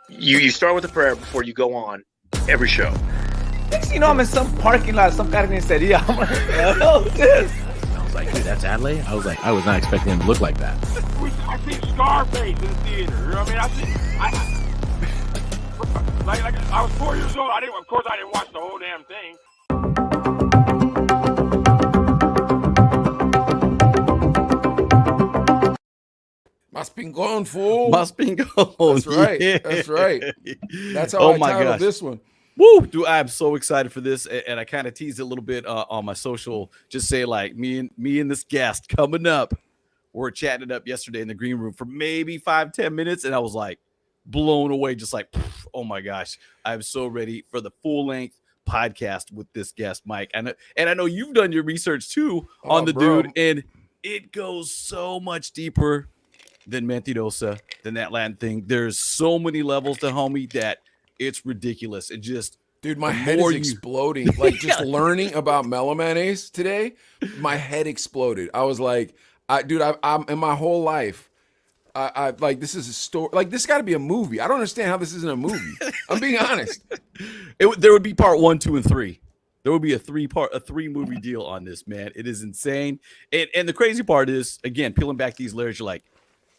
You start with a prayer before you go on every show. Next thing you know, I'm in some parking lot, some kind of seria. I'm like, what the hell is this? I was like, dude, that's Adley? I was not expecting him to look like that. I see Scarface in the theater. You know what I mean? Like I was 4 years old. Of course, I didn't watch the whole damn thing. Must be gone, fool. Must be gone. That's right. Yeah. That's right. That's how I titled this one. Woo! Dude, I'm so excited for this, and I kind of teased it a little bit on my social. Just say like me and this guest coming up. We're chatting it up yesterday in the green room for maybe 5-10 minutes, and I was like blown away, just like, oh my gosh, I'm so ready for the full length podcast with this guest, Mike. And I know you've done your research too on the bro. dude, and it goes so much deeper than Mentirosa, than that Latin thing. There's so many levels to homie that it's ridiculous. It just, dude, my head is exploding. Like just learning about Mellow Man Ace today, my head exploded. I was like, I'm in my whole life, I like, this is a story. Like, this got to be a movie. I don't understand how this isn't a movie. I'm being honest. There would be part 1, 2, and 3. There would be a 3-movie deal on this, man. It is insane. And the crazy part is, again, peeling back these layers, you're like,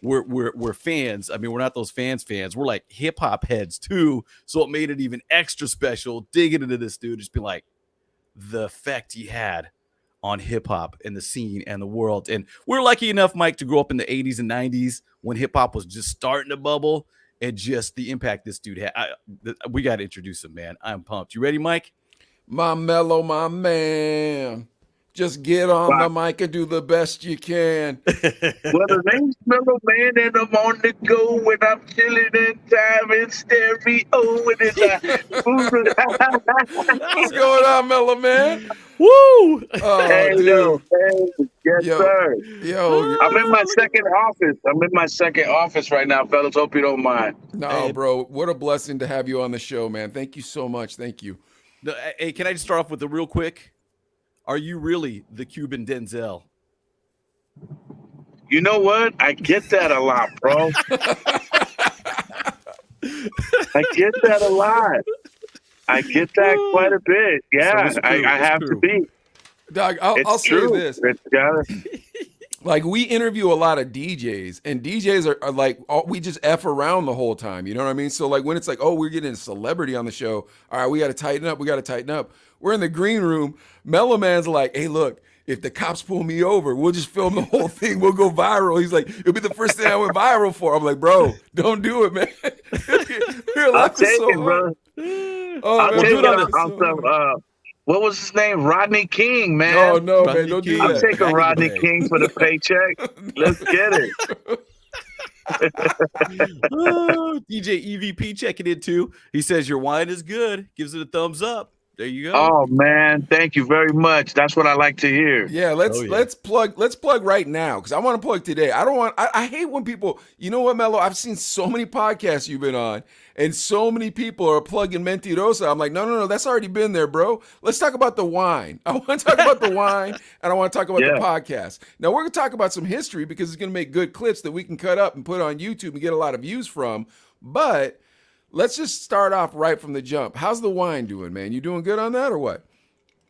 we're fans. I mean, we're not those fans. We're like hip hop heads too. So it made it even extra special digging into this dude. Just be like, the effect he had on hip hop and the scene and the world. And we're lucky enough, Mike, to grow up in the 80s and 90s when hip hop was just starting to bubble, and just the impact this dude had. We got to introduce him, man. I'm pumped. You ready, Mike? My Mellow, my man. Just get on the mic and do the best you can. Well, the name's Mellow Man, and I'm on the go when I'm chilling in time in stereo. What's going on, Mellow Man? Woo! Oh, hey, dude. yo, hey, yes, sir. Yo, I'm in my second office right now, fellas. Hope you don't mind. No, bro. What a blessing to have you on the show, man. Thank you so much. Thank you. Hey, can I just start off with a real quick? Are you really the Cuban Denzel? You know what? I get that a lot, bro. I get that a lot. I get that quite a bit. Yeah, so I have to be. Dog, I'll say this. It's like, we interview a lot of DJs, and DJs are like, we just F around the whole time. You know what I mean? So like, when it's like, oh, we're getting a celebrity on the show. All right, we got to tighten up. We're in the green room. Mellow Man's like, hey, look, if the cops pull me over, we'll just film the whole thing. We'll go viral. He's like, it'll be the first thing I went viral for. I'm like, bro, don't do it, man. I'll take it, bro. Oh, I'll take it. What was his name? Rodney King, man. Oh, no, Rodney, man, don't do that. I'm taking Rodney King for the paycheck. Let's get it. DJ EVP checking in too. He says your wine is good. Gives it a thumbs up. There you go. Oh man, thank you very much. That's what I like to hear. Yeah, let's plug right now, because I want to plug today. I hate when people, you know what, Mello? I've seen so many podcasts you've been on, and so many people are plugging Mentirosa. I'm like, no, that's already been there, bro. Let's talk about the wine. I want to talk about the wine, and I want to talk about the podcast. Now we're gonna talk about some history, because it's gonna make good clips that we can cut up and put on YouTube and get a lot of views from. But let's just start off right from the jump. How's the wine doing, man? You doing good on that or what?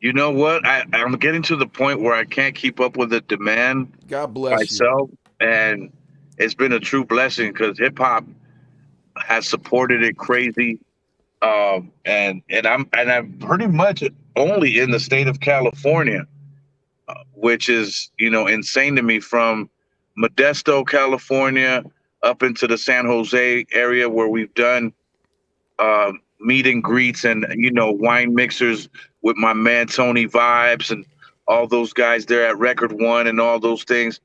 You know what? I'm getting to the point where I can't keep up with the demand. God bless myself, and it's been a true blessing, because hip hop has supported it crazy. And I'm pretty much only in the state of California, which is, insane to me, from Modesto, California, up into the San Jose area, where we've done meet and greets and wine mixers with my man Tony Vibes and all those guys there at Record One and all those things,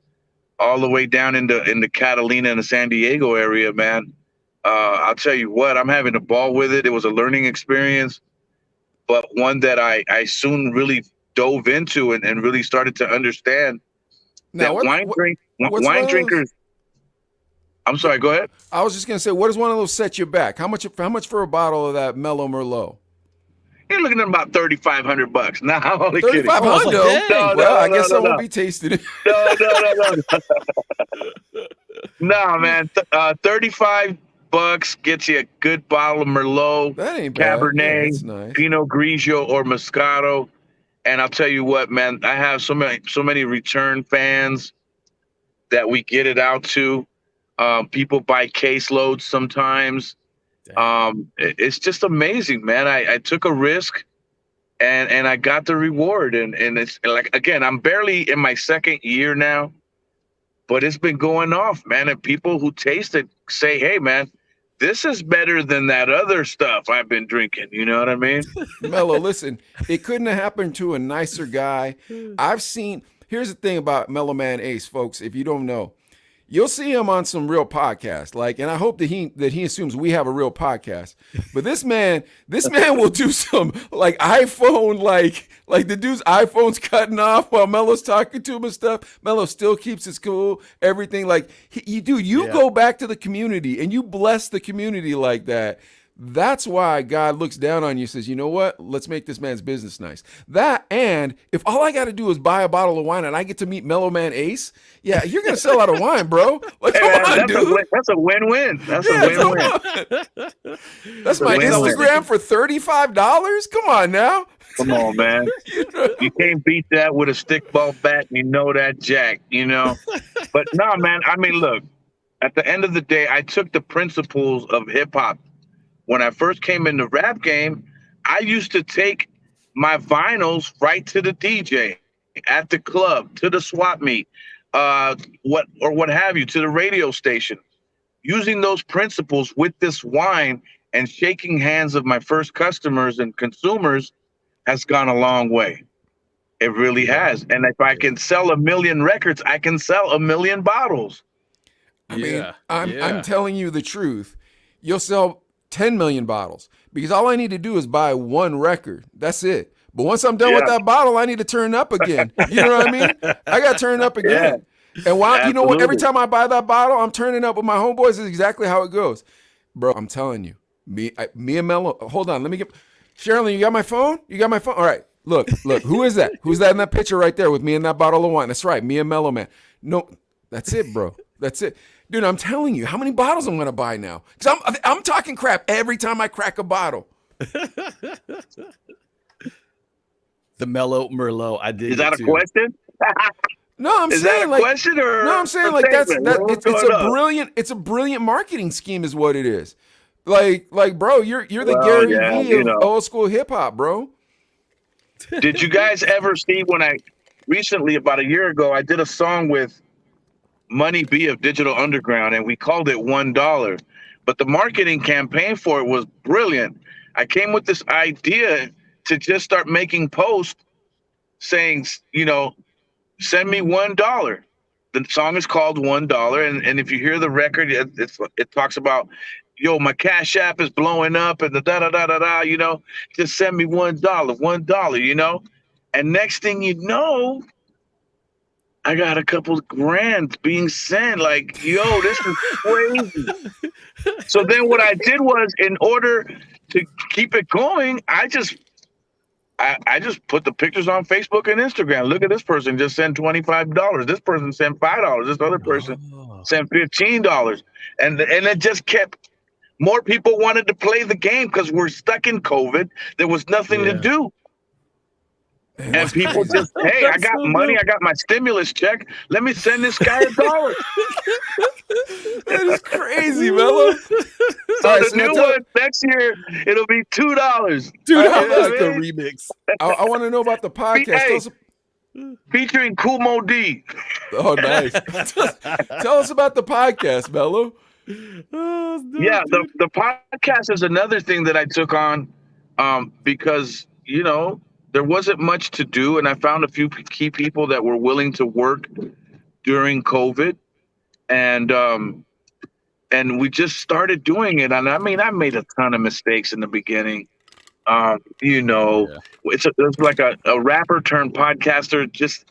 all the way down into Catalina and the San Diego area, man. I'll tell you what, I'm having a ball with it. It was a learning experience, but one that I soon really dove into and really started to understand that wine drinkers. I'm sorry, go ahead. I was just going to say, what does one of those set you back? How much for a bottle of that Mellow Merlot? You're looking at about $3,500. Nah, I'm only kidding. $3,500? Well, I guess I won't be tasting it. No. Nah, man. 35 $8, gets you a good bottle of Merlot, That ain't bad. Yeah, Cabernet, that's nice. Pinot Grigio, or Moscato. And I'll tell you what, man, I have so many return fans that we get it out to. People buy caseloads sometimes. It's just amazing, man. I took a risk and I got the reward. And it's like, again, I'm barely in my second year now, but it's been going off, man. And people who taste it say, hey, man, this is better than that other stuff I've been drinking. You know what I mean? Mello, listen, it couldn't have happened to a nicer guy. Here's the thing about Mellow Man Ace, folks, if you don't know. You'll see him on some real podcasts, and I hope that he assumes we have a real podcast. But this man will do some like iPhone, like the dude's iPhone's cutting off while Mello's talking to him and stuff. Mello still keeps his cool, everything. Like you go back to the community and you bless the community like that. That's why God looks down on you and says, you know what? Let's make this man's business nice. That, and if all I got to do is buy a bottle of wine and I get to meet Mellow Man Ace, yeah, you're going to sell out of wine, bro. Like, Hey, come man, on, dude. that's a win-win. That's a win-win. That's my win-win. Instagram for $35? Come on now. Come on, man. You can't beat that with a stickball bat. You know that, Jack, you know? But no, man, I mean, look, at the end of the day, I took the principles of hip-hop. When I first came in the rap game, I used to take my vinyls right to the DJ at the club, to the swap meet, what have you, to the radio station. Using those principles with this wine and shaking hands of my first customers and consumers has gone a long way. It really has. And if I can sell 1 million records, I can sell 1 million bottles. I mean, I'm telling you the truth. You'll sell 10 million bottles because all I need to do is buy one record. That's it. But once I'm done with that bottle, I need to turn up again. You know what I mean? I got to turn up again. And you know what? Every time I buy that bottle, I'm turning up with my homeboys. Is exactly how it goes. Bro, I'm telling you. Me and Mello. Hold on. Let me get Sherilyn, you got my phone? You got my phone? All right. Look. Who is that? Who's that in that picture right there with me and that bottle of wine? That's right. Me and Mellow Man. No, that's it, bro. That's it. Dude, I'm telling you, how many bottles I'm going to buy now? Because I'm talking crap every time I crack a bottle. The Mellow Merlot. I did. Is that a question? No, I'm is saying that a like question or no, I'm saying a like statement? it's a brilliant marketing scheme is what it is. Like bro, you're the Gary Vee of old school hip hop, bro. Did you guys ever see when I recently about a year ago I did a song with Money B of Digital Underground, and we called it $1. But the marketing campaign for it was brilliant. I came with this idea to just start making posts saying, send me $1. The song is called $1, and if you hear the record, it talks about, yo, my Cash App is blowing up, and the da-da-da-da-da, just send me $1, And next thing you know, I got a couple of grand being sent. Like, yo, this is crazy. So then what I did was, in order to keep it going, I just put the pictures on Facebook and Instagram. Look at this person just sent $25. This person sent $5. This other person sent $15. And it just kept, more people wanted to play the game because we're stuck in COVID. There was nothing to do. And people just, hey, I got money. I got my stimulus check. Let me send this guy $1. That is crazy, Mello. So the new one next year, it'll be $2. Dude, I like the remix. I want to know about the podcast. Featuring Kumo D. Oh, nice. Tell us about the podcast, Mello. Yeah, the podcast is another thing that I took on because, there wasn't much to do, and I found a few key people that were willing to work during COVID, and we just started doing it. And I mean, I made a ton of mistakes in the beginning. It's like a rapper turned podcaster, just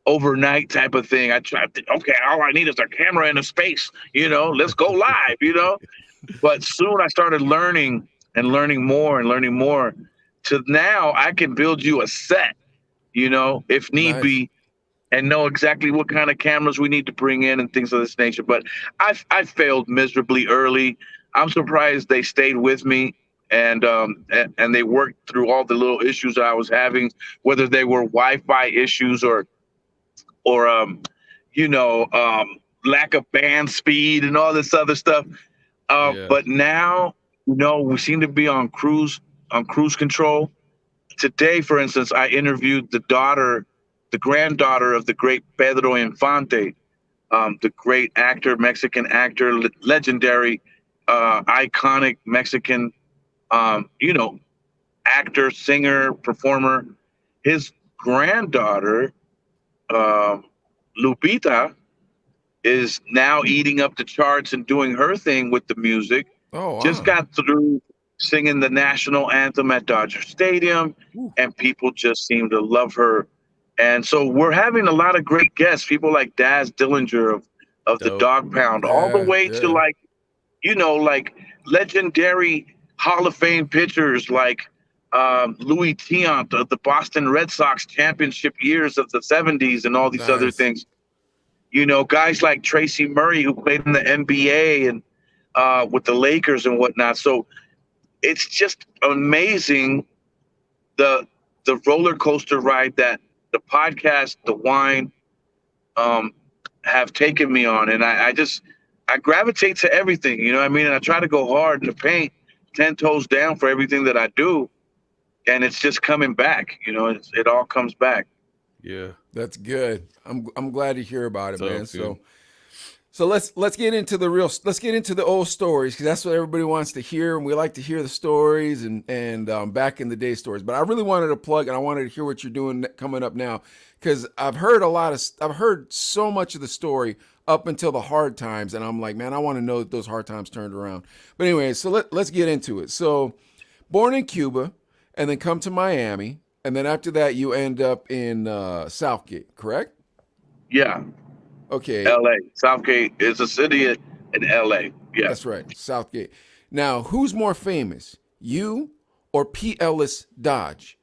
overnight type of thing. I tried to, all I need is a camera and a space, let's go live, But soon I started learning more. To now, I can build you a set, if need be, and know exactly what kind of cameras we need to bring in and things of this nature. But I failed miserably early. I'm surprised they stayed with me and they worked through all the little issues that I was having, whether they were Wi-Fi issues or lack of band speed and all this other stuff. Yeah. But now, we seem to be on cruise control. Today, for instance, I interviewed the granddaughter of the great Pedro Infante, the great actor, Mexican actor, legendary, iconic Mexican, actor, singer, performer. His granddaughter, um, Lupita, is now eating up the charts and doing her thing with the music. Oh, Just wow. got through singing the national anthem at Dodger Stadium, and people just seem to love her. And so we're having a lot of great guests, people like Daz Dillinger of the Dope. Dog Pound, all the way to Yeah. like legendary Hall of Fame pitchers like Louis Tiant of the Boston Red Sox championship years of the 70s and all these other Nice. things. Guys like Tracy Murray who played in the NBA and with the Lakers and whatnot. So it's just amazing the roller coaster ride that the podcast, the wine, have taken me on, and I gravitate to everything. You know what I mean? And I try to go hard in the paint, 10 toes down for everything that I do, and it's just coming back. It all comes back. Yeah. That's good. I'm glad to hear about it, So man. good. So let's get into the old stories, because that's what everybody wants to hear, and we like to hear the stories and back in the day stories. But I really wanted to plug, and I wanted to hear what you're doing coming up now, because I've heard so much of the story up until the hard times, and I'm like, man, I want to know that those hard times turned around. But anyway, so let's get into it. So, born in Cuba, and then come to Miami, and then after that you end up in Southgate, correct? Yeah, Okay. L.A. Southgate is a city in L.A. Yes. That's right, Southgate. Now, who's more famous, you or P. Ellis Dodge?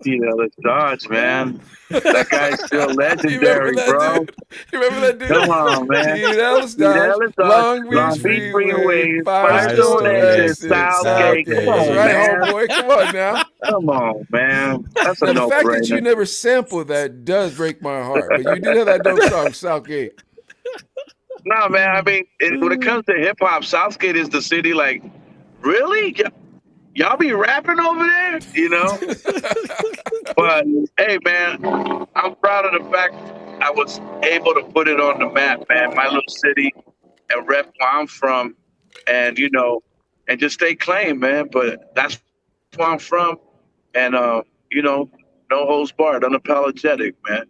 Let's Dodge, man. That guy's still legendary, bro. You remember that dude? Come on, man. P. Ellis P. Dodge, Ellis Dodge, Long Beach Freeway, Firestone exit, Southgate. Come That's on, right, man. homeboy. Come on now. Come on, man. That's a Now, the fact that you no-brainer. never sampled that does break my heart. But you did have that dope song, Southgate. No, man. I mean, when it comes to hip hop, Southgate is the city. Like, really? Y'all be rapping over there? But hey, man, I'm proud of the fact I was able to put it on the map, man. My little city, and rep where I'm from, and and just stay claim, man. But that's where I'm from, and no holds barred, unapologetic, man.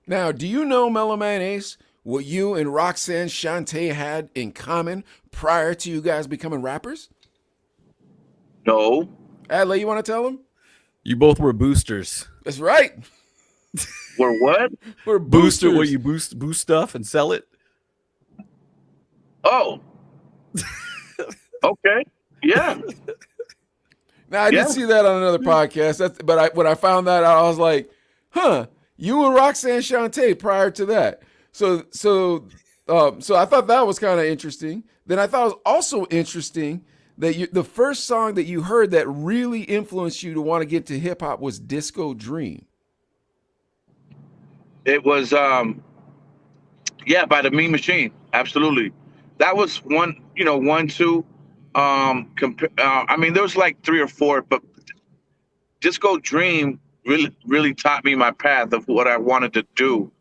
Now, do you know, Mellow Man Ace, what you and Roxanne Shante had in common prior to you guys becoming rappers? No. Adley, you want to tell them? You both were boosters. That's right. We're what? We're Booster, boosters. where you boost stuff and sell it. Oh. Okay. Yeah. Now, I Yeah. did see that on another podcast. When I found that out, I was like, huh, you and Roxanne Shante prior to that. So I thought that was kind of interesting. Then I thought it was also interesting that the first song that you heard that really influenced you to want to get to hip hop was Disco Dream. It was by the Mean Machine. Absolutely. That was one, two. I mean, there was like 3 or 4, but Disco Dream really taught me my path of what I wanted to do.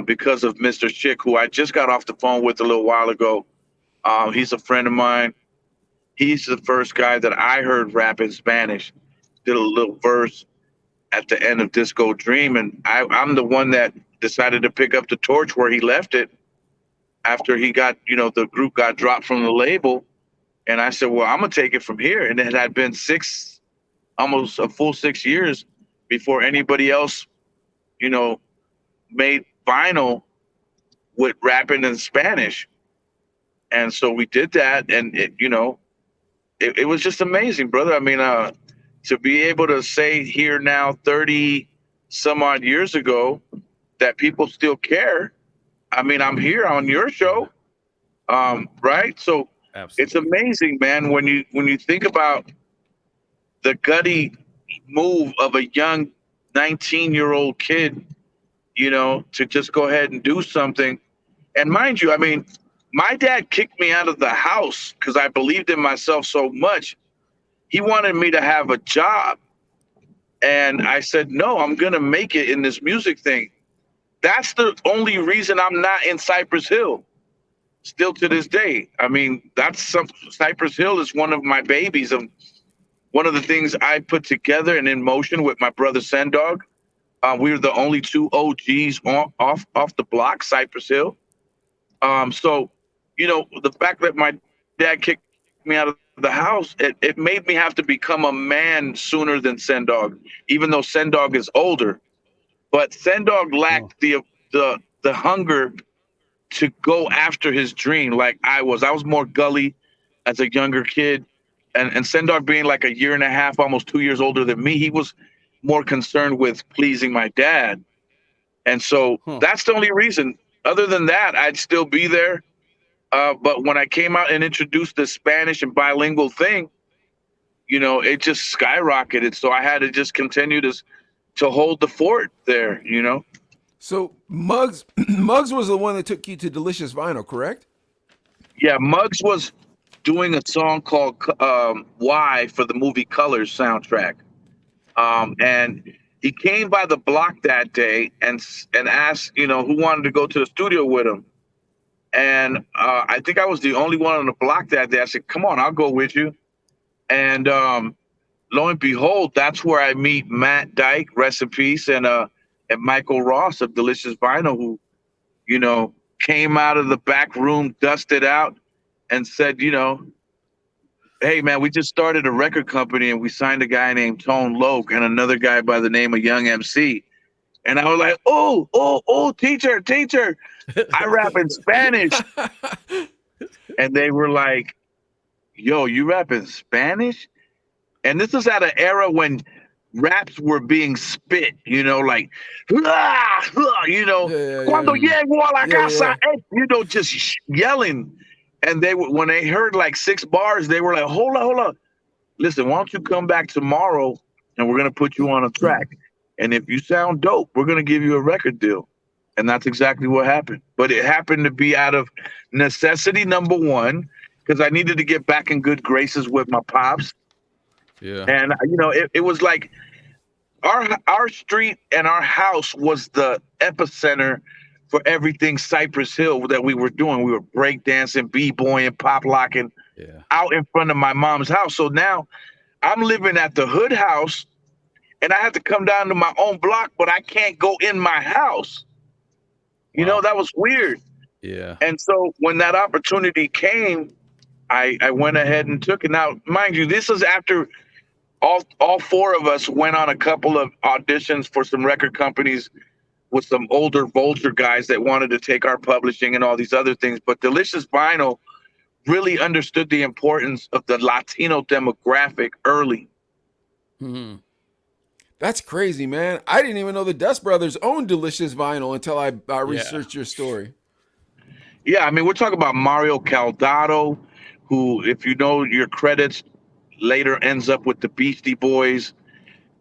Because of Mr. Chick, who I just got off the phone with a little while ago. He's a friend of mine. He's the first guy that I heard rap in Spanish. Did a little verse at the end of Disco Dream, and I'm the one that decided to pick up the torch where he left it after he got, the group got dropped from the label. And I said, well, I'm gonna take it from here. And it had been almost a full 6 years before anybody else, made vinyl with rapping in Spanish. And so we did that, and it was just amazing, brother. I mean, to be able to say here now, 30 some odd years ago, that people still care. I mean, I'm here on your show. Right? So Absolutely. it's amazing, man, when you think about the gutty move of a young 19-year-old kid, to just go ahead and do something. And mind you, I mean, my dad kicked me out of the house because I believed in myself so much. He wanted me to have a job. And I said, no, I'm going to make it in this music thing. That's the only reason I'm not in Cypress Hill still to this day. I mean, Cypress Hill is one of my babies, of one of the things I put together and in motion with my brother Sendog. We were the only two OGs off the block, Cypress Hill. So, the fact that my dad kicked me out of the house, it made me have to become a man sooner than Sendog, even though Sendog is older. But Sendog lacked the hunger to go after his dream like I was. I was more gully as a younger kid. And Sendog being like a year and a half, almost 2 years older than me, he was more concerned with pleasing my dad. And so that's the only reason. Other than that, I'd still be there. But when I came out and introduced the Spanish and bilingual thing, it just skyrocketed. So I had to just continue to hold the fort there, So Muggs Muggs was the one that took you to Delicious Vinyl, correct? Yeah, Muggs was doing a song called Why for the movie Colors soundtrack. And he came by the block that day and asked, who wanted to go to the studio with him. And I think I was the only one on the block that day. I said, come on, I'll go with you. And lo and behold, that's where I meet Matt Dyke, rest in peace, and Michael Ross of Delicious Vinyl, who, came out of the back room, dusted out, and said, hey, man, we just started a record company and we signed a guy named Tone Loc and another guy by the name of Young MC. And I was like, oh, teacher, I rap in Spanish. And they were like, yo, you rap in Spanish? And this is at an era when raps were being spit, like, cuando llego a la casa, just yelling. And when they heard like 6 bars, they were like, hold on. Listen, why don't you come back tomorrow and we're going to put you on a track. And if you sound dope, we're going to give you a record deal. And that's exactly what happened. But it happened to be out of necessity, number one, because I needed to get back in good graces with my pops. Yeah. And, it was like our street and our house was the epicenter for everything Cypress Hill that we were doing. We were breakdancing, b-boying, pop locking out in front of my mom's house. So now I'm living at the hood house and I have to come down to my own block, but I can't go in my house. That was weird. Yeah. And so when that opportunity came, I went ahead and took it. Now, mind you, this is after all 4 of us went on a couple of auditions for some record companies with some older Vulture guys that wanted to take our publishing and all these other things. But Delicious Vinyl really understood the importance of the Latino demographic early. Mm-hmm. That's crazy, man. I didn't even know the Dust Brothers owned Delicious Vinyl until I researched your story. Yeah, I mean, we're talking about Mario Caldado, who, if you know your credits, later ends up with the Beastie Boys,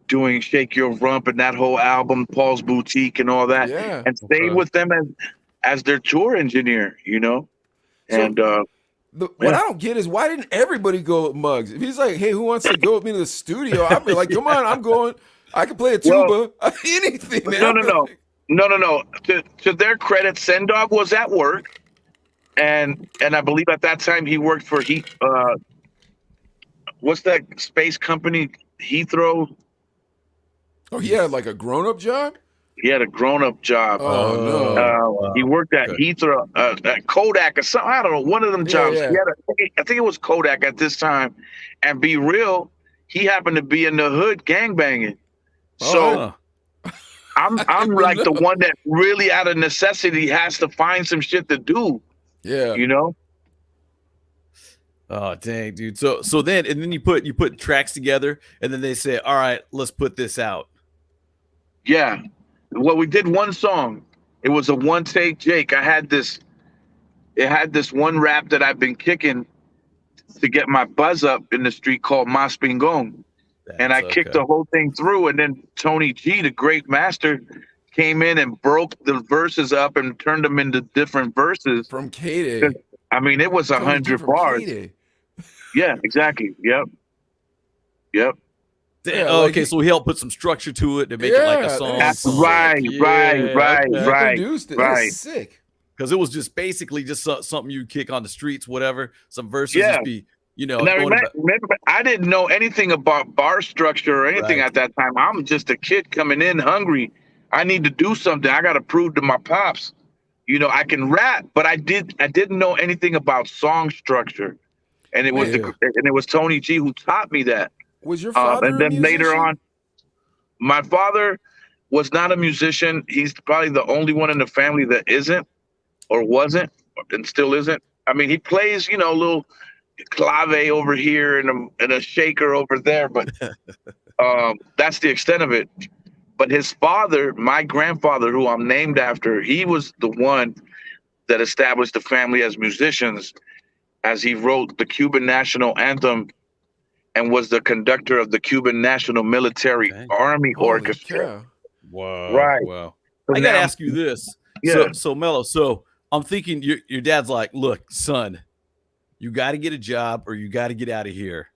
doing Shake Your Rump and that whole album, Paul's Boutique and all that, and stayed with them as their tour engineer, And what I don't get is why didn't everybody go with Muggs? If he's like, hey, who wants to go with me to the studio? I'd be like, come on, I'm going. I can play a tuba, anything. Man. No. To their credit, Sendog was at work, and I believe at that time he worked for what's that space company, Heathrow? Oh, he had like a grown-up job? He had a grown-up job. Oh, no. He worked at Heathrow, at Kodak or something. I don't know, one of them jobs. Yeah. I think it was Kodak at this time. And be real, he happened to be in the hood gangbanging. So I'm like the one that really out of necessity has to find some shit to do. Yeah. Oh dang, dude. So then you put tracks together and then they say, all right, let's put this out. Yeah. Well, we did one song. It was a one take Jake. I had this it had this one rap that I've been kicking to get my buzz up in the street called Mas Pingong. And I kicked the whole thing through. And then Tony G, the great master, came in and broke the verses up and turned them into different verses. From K-Day. I mean, it was 100 bars. K-Day. Yeah, exactly. Yep. Yeah, okay, so he helped put some structure to it to make it like a song. Right. Produced it. That's sick. Because it was just basically just something you kick on the streets, whatever. Some verses just be, Now, remember, I didn't know anything about bar structure or anything at that time. I'm just a kid coming in hungry. I need to do something. I got to prove to my pops, I can rap, but I didn't know anything about song structure. And it was Tony G who taught me that. Was your father and then a musician? Later on, my father was not a musician. He's probably the only one in the family that isn't or wasn't and still isn't. I mean, he plays, a little clave over here and a shaker over there, but that's the extent of it. But his father, my grandfather, who I'm named after, he was the one that established the family as musicians, as he wrote the Cuban national anthem and was the conductor of the Cuban National Military Army Orchestra. Wow. Right. Wow. I got to ask you this. Yeah. So Mellow, I'm thinking your dad's like, look, son, you got to get a job or you got to get out of here.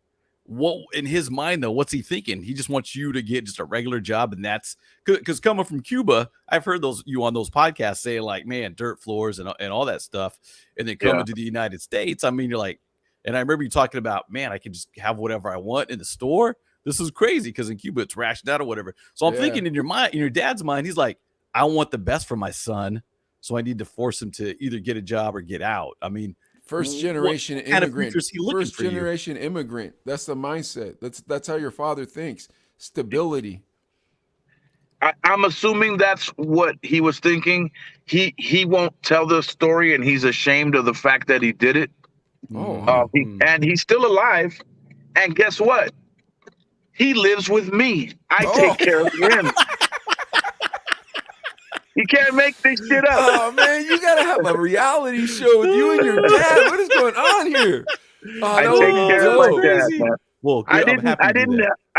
What in his mind, though, what's he thinking? He just wants you to get just a regular job. And that's because coming from Cuba, I've heard you on those podcasts saying like, man, dirt floors and all that stuff. And then coming to the United States, I mean, you're like, and I remember you talking about, man, I can just have whatever I want in the store. This is crazy because in Cuba it's rationed out or whatever. So I'm thinking in your mind, in your dad's mind, he's like, I want the best for my son. So I need to force him to either get a job or get out. I mean, first generation immigrant. First generation immigrant. That's the mindset. That's how your father thinks. Stability. I'm assuming that's what he was thinking. He won't tell the story, and he's ashamed of the fact that he did it. And he's still alive. And guess what? He lives with me. I take care of him. You can't make this shit up. Oh man, you gotta have a reality show with you and your dad. What is going on here? I take care of my dad, man. Well, I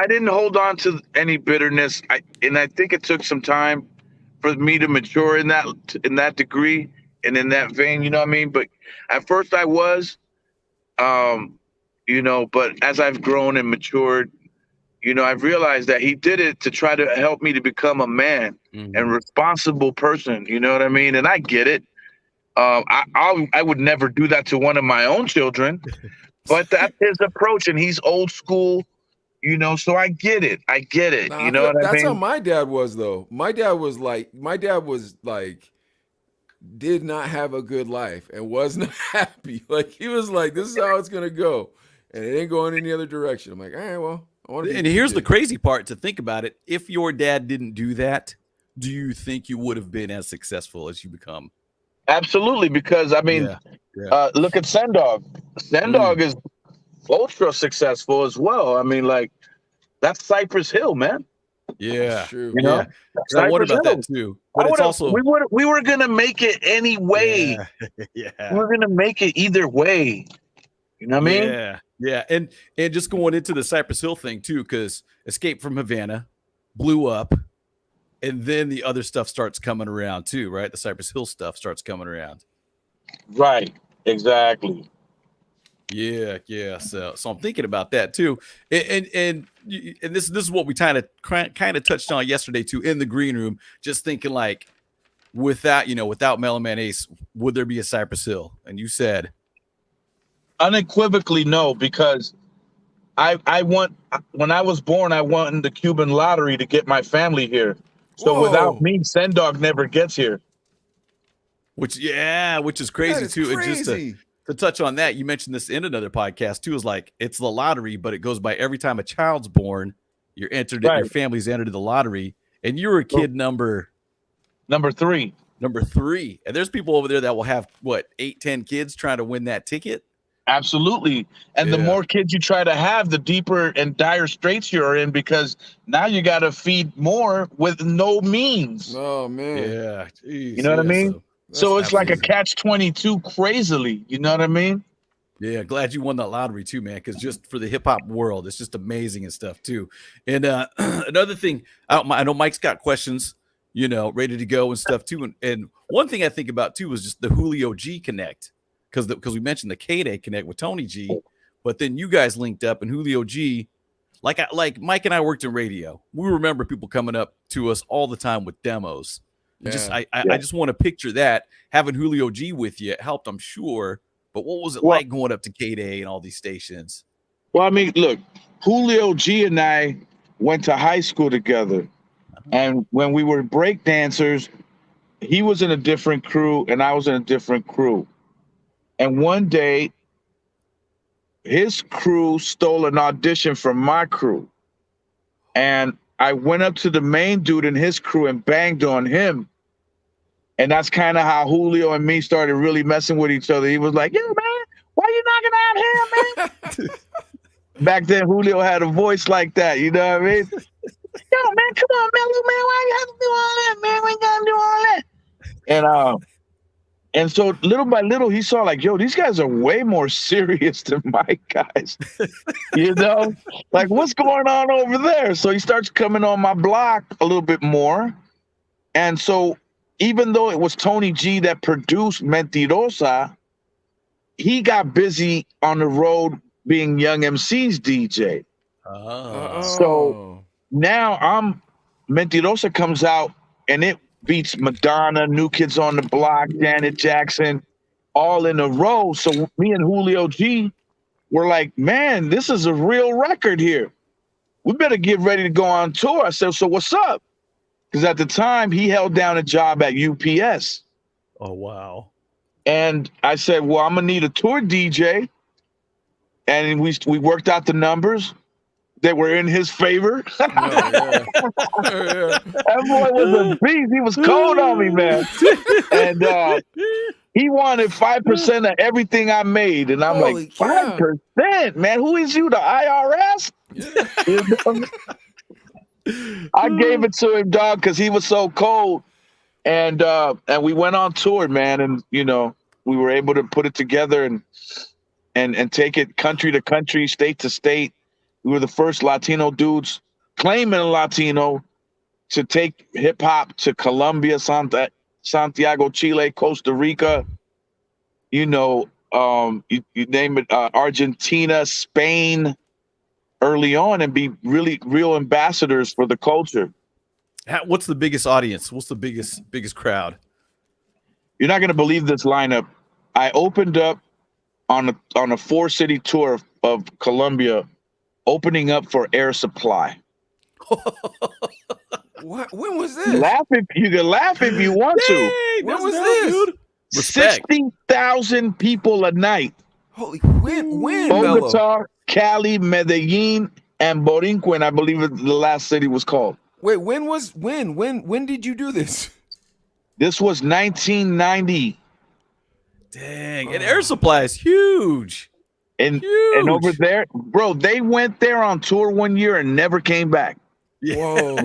didn't hold on to any bitterness. I think it took some time for me to mature in that degree and in that vein. You know what I mean? But at first I was, but as I've grown and matured, I've realized that he did it to try to help me to become a man and responsible person. You know what I mean? And I get it. I would never do that to one of my own children, but that's his approach, and he's old school. So I get it. Nah, what I mean? That's how my dad was, though. My dad was like, did not have a good life and was not happy. Like he was like, this is how it's gonna go, and it ain't going any other direction. I'm like, all right, well. And here's the crazy part to think about it. If your dad didn't do that, do you think you would have been as successful as you become? Absolutely, because I mean, look at Sendog. Sendog is ultra successful as well. I mean, like that's Cypress Hill, man. Yeah, true. I wonder about that too. But it's also we were gonna make it anyway. Yeah. We're gonna make it either way. You know what I mean? Yeah. And just going into the Cypress Hill thing too, because Escape from Havana blew up, and then the other stuff starts coming around too, right? The Cypress Hill stuff starts coming around. Right. Exactly. Yeah. So I'm thinking about that too, and this is what we kind of touched on yesterday too in the green room. Just thinking like, without Mellow Man Ace, would there be a Cypress Hill? And you said unequivocally no, because when I was born, I won the Cuban lottery to get my family here. So without me, Sendog never gets here. Which is crazy too. Crazy. And just to touch on that, you mentioned this in another podcast too, is like it's the lottery, but it goes by every time a child's born, you're entered, your family's entered the lottery, and you're a kid number 3. And there's people over there that will have 8-10 kids trying to win that ticket. Absolutely. And the more kids you try to have, the deeper and dire straits you're in, because now you got to feed more with no means. Oh man. Yeah. Jeez. You know what I mean? So it's like a absolutely. catch-22 crazily. You know what I mean? Yeah, glad you won that lottery too, man. Because just for the hip hop world, it's just amazing and stuff too. And another thing, I know Mike's got questions, ready to go and stuff too. And one thing I think about too is just the Julio G connect, because we mentioned the K-Day connect with Tony G, but then you guys linked up and Julio G, like Mike and I worked in radio. We remember people coming up to us all the time with demos. Yeah. I just want to picture that having Julio G with you helped, I'm sure. But what was it Well- like going up to K-Day and all these stations? Well, I mean, look, Julio G and I went to high school together. And when we were break dancers, he was in a different crew and I was in a different crew. And one day, his crew stole an audition from my crew. And I went up to the main dude in his crew and banged on him. And that's kind of how Julio and me started really messing with each other. He was like, "Yo, man, why you knocking out him, man?" Back then, Julio had a voice like that. You know what I mean? Yo, man, come on, Mellow Man, why you have to do all that, man? We ain't gotta do all that. And so little by little, he saw like, yo, these guys are way more serious than my guys. Like what's going on over there? So he starts coming on my block a little bit more. And so even though it was Tony G that produced Mentirosa, he got busy on the road being Young MC's DJ. So now Mentirosa comes out and it beats Madonna, New Kids on the Block, Janet Jackson, all in a row. So me and Julio G were like, man, this is a real record here. We better get ready to go on tour. I said, so what's up? Because at the time, he held down a job at UPS. Oh, wow. And I said, well, I'm going to need a tour DJ. And we worked out the numbers that were in his favor. That boy was a beast. He was cold on me, man. And he wanted 5% of everything I made. And I'm Holy like, 5%? Man, who is you, the IRS? I gave it to him, dog, because he was so cold. And we went on tour, man. And, we were able to put it together and take it country to country, state to state. We were the first Latino dudes claiming Latino to take hip hop to Colombia, Santiago, Chile, Costa Rica, you name it, Argentina, Spain, early on, and be really real ambassadors for the culture. What's the biggest audience? What's the biggest crowd? You're not going to believe this lineup. I opened up on a 4-city tour of Colombia, opening up for Air Supply. What? When was this? You can laugh if you want to. When was this? Dude? Respect. 60,000 people a night. Holy, when Mello? Bogota, Cali, Medellin, and Borinquen, I believe the last city was called. Wait, when did you do this? This was 1990. Dang. And Air Supply is huge. And Huge. over there, bro, they went there on tour one year and never came back. Whoa.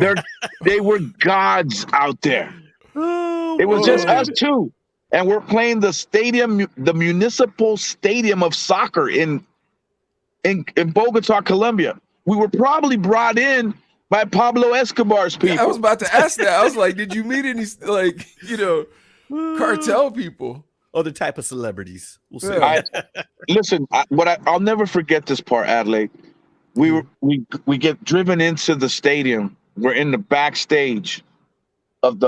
They were gods out there. Oh, It was just whoa. us two. And we're playing the municipal stadium of soccer in Bogota, Colombia. We were probably brought in by Pablo Escobar's people. I was about to ask that. I was like, did you meet any cartel people? Other type of celebrities. We'll see. Listen, I'll never forget this part, Adelaide. We get driven into the stadium. We're in the backstage of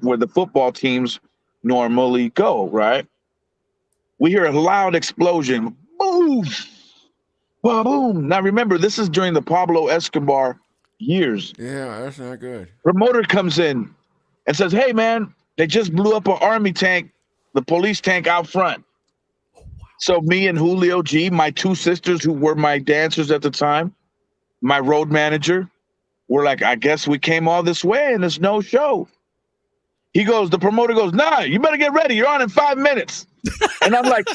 where the football teams normally go, right? We hear a loud explosion. Boom! Boom! Now remember, this is during the Pablo Escobar years. Yeah, that's not good. Promoter comes in and says, hey, man, they just blew up an army tank, the police tank out front. So me and Julio G, my two sisters who were my dancers at the time, my road manager, we're like, I guess we came all this way and there's no show. The promoter goes, nah, you better get ready. You're on in 5 minutes. And I'm like,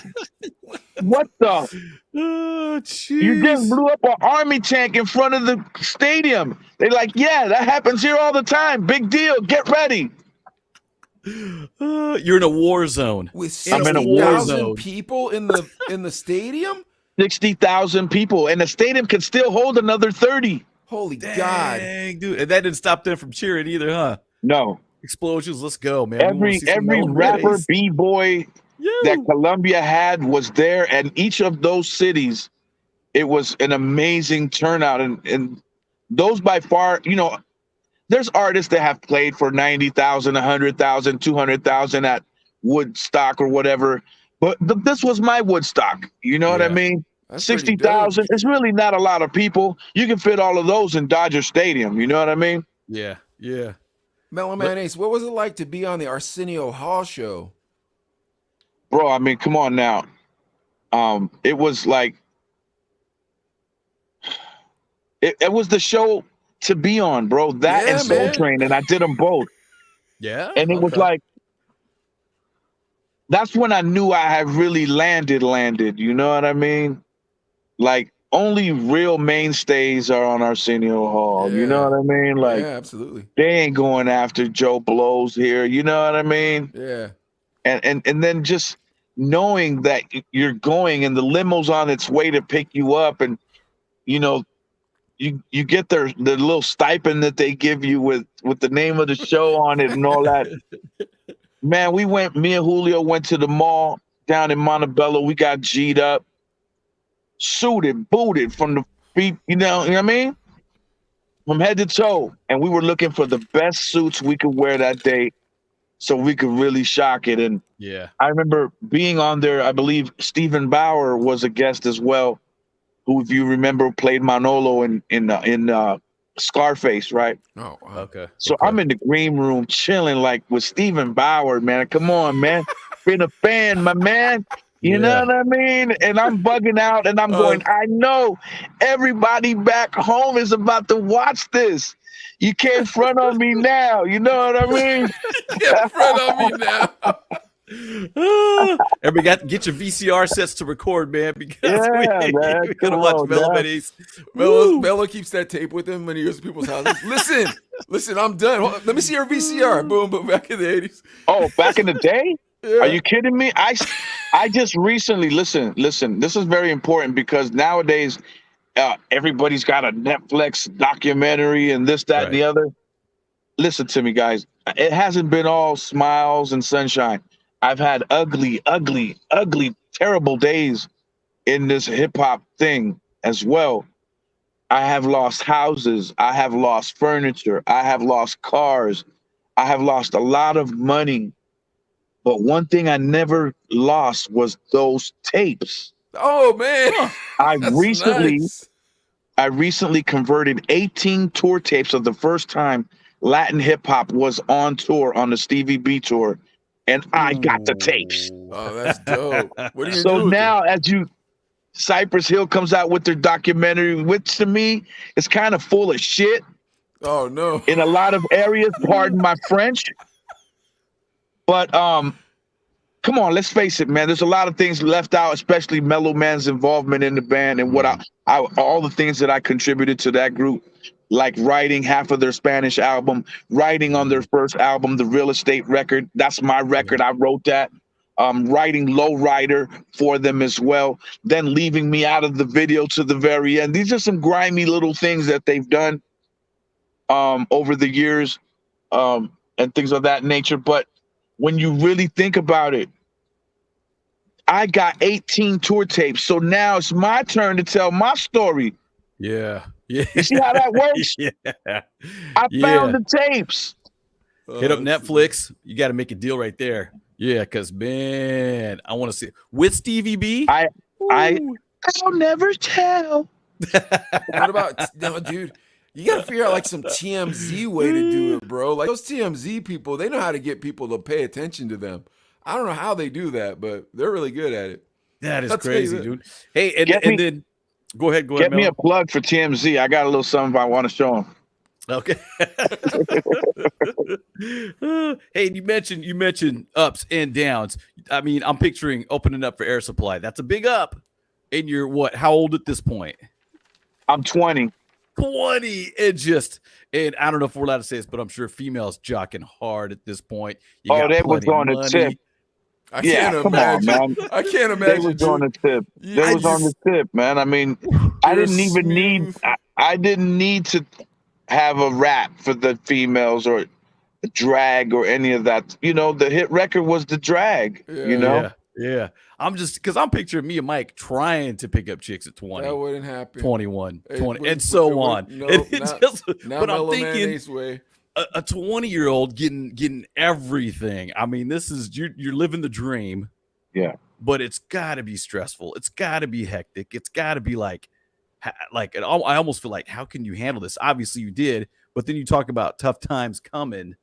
what the? Oh, You just blew up an army tank in front of the stadium. They're like, yeah, that happens here all the time. Big deal. Get ready. You're in a war zone. With I'm in a war 60,000 zone. people in the stadium. 60,000 people, and the stadium can still hold another 30. Holy God! Dang, dude. And that didn't stop them from cheering either, huh? No, Explosions, let's go, man. We want to see some every Mellow Man rapper Ace. b-boy that Yo. Colombia had was there, and each of those cities, it was an amazing turnout, and those by far, there's artists that have played for 90,000, 100,000, 200,000 at Woodstock or whatever, but this was my Woodstock. You know what I Yeah. mean? That's pretty 60,000. dope. It's really not a lot of people. You can fit all of those in Dodger Stadium. You know what I mean? Yeah. Yeah. Mellow Man Ace, what was it like to be on the Arsenio Hall show? Bro, I mean, come on now. It was like it was the show to be on, bro. That Yeah, and Soul man. Train, and I did them both. Yeah. And it was Okay. like that's when I knew I had really landed. You know what I mean? Like only real mainstays are on Arsenio Hall. You know Yeah. what I mean? Like Yeah, absolutely. they ain't going after Joe Blows here. You know what I mean? Yeah. And then just knowing that you're going and the limo's on its way to pick you up, and you get the little stipend that they give you with the name of the show on it and all that. Man, me and Julio went to the mall down in Montebello. We got G'd up, suited, booted from the feet, you know what I mean? From head to toe. And we were looking for the best suits we could wear that day so we could really shock it. And Yeah. I remember being on there. I believe Stephen Bauer was a guest as well, who, if you remember, played Manolo in Scarface, right? Oh, wow. Okay. So okay. I'm in the green room chilling like with Stephen Bauer, man. Come on, man. Been a fan, my man. You know Yeah. what I mean? And I'm bugging out and I'm going, I know everybody back home is about to watch this. You can't front on me now. You know what I mean? Get in front of me now. Everybody got to get your VCR sets to record, man, because Yeah, we man. gotta Come watch on, Mellow man. Man Ace. Woo. Mello keeps that tape with him when he goes to people's houses. Listen, I'm done. Let me see your VCR. Boom, boom, back in the 80s. Oh, back in the day? Yeah. Are you kidding me? I just recently listen. This is very important because nowadays everybody's got a Netflix documentary and this, that, and the other. Listen to me, guys. It hasn't been all smiles and sunshine. I've had ugly, terrible days in this hip hop thing as well. I have lost houses. I have lost furniture. I have lost cars. I have lost a lot of money. But one thing I never lost was those tapes. Oh, man. I That's recently nice. converted 18 tour tapes of the first time Latin hip hop was on tour on the Stevie B tour, and I got the tapes. Oh, that's dope. What are you So doing? now, Cypress Hill comes out with their documentary, which to me is kind of full of shit Oh, no. in a lot of areas. Pardon my French, but come on, let's face it, man. There's a lot of things left out, especially Mellow Man's involvement in the band and what all the things that I contributed to that group. Like writing half of their Spanish album, writing on their first album, the Real Estate record. That's my record. I wrote that. Writing Lowrider for them as well. Then leaving me out of the video to the very end. These are some grimy little things that they've done over the years and things of that nature. But when you really think about it, I got 18 tour tapes. So now it's my turn to tell my story. Yeah. Yeah. You see how that works? Yeah. I found the tapes. Hit up Netflix. You got to make a deal right there. Yeah, because man, I want to see with Stevie B. I'll never tell. What about no, dude? You gotta figure out like some TMZ way to do it, bro. Like those TMZ people, they know how to get people to pay attention to them. I don't know how they do that, but they're really good at it. That is I'll tell you crazy, that. dude. Hey, and then go ahead. Get me Mel. a plug for TMZ. I got a little something I want to show them. Okay. Hey, you mentioned ups and downs. I mean, I'm picturing opening up for Air Supply. That's a big up. And you're what? How old at this point? I'm 20. 20. And I don't know if we're allowed to say this, but I'm sure females jocking hard at this point. You Oh, got they was plenty of on the money. tip. I Yeah, can't come on, imagine. man. I can't They was imagine. on the tip. They I was on the just- tip, man. I mean, I They're didn't even need. smooth. I didn't need to have a rap for the females or drag or any of that. You know, the hit record was the drag. You Yeah. know, Yeah. I'm just because I'm picturing me and Mike trying to pick up chicks at 20, That wouldn't happen. 21, It 20, wouldn't- and so it would- on. no, And it not- just- Not but I'm Mellow Man thinking Ace way. a 20-year-old getting everything. I mean, this is you're living the dream. Yeah. But it's got to be stressful. It's got to be hectic. It's got to be I almost feel like, how can you handle this? Obviously you did, but then you talk about tough times coming.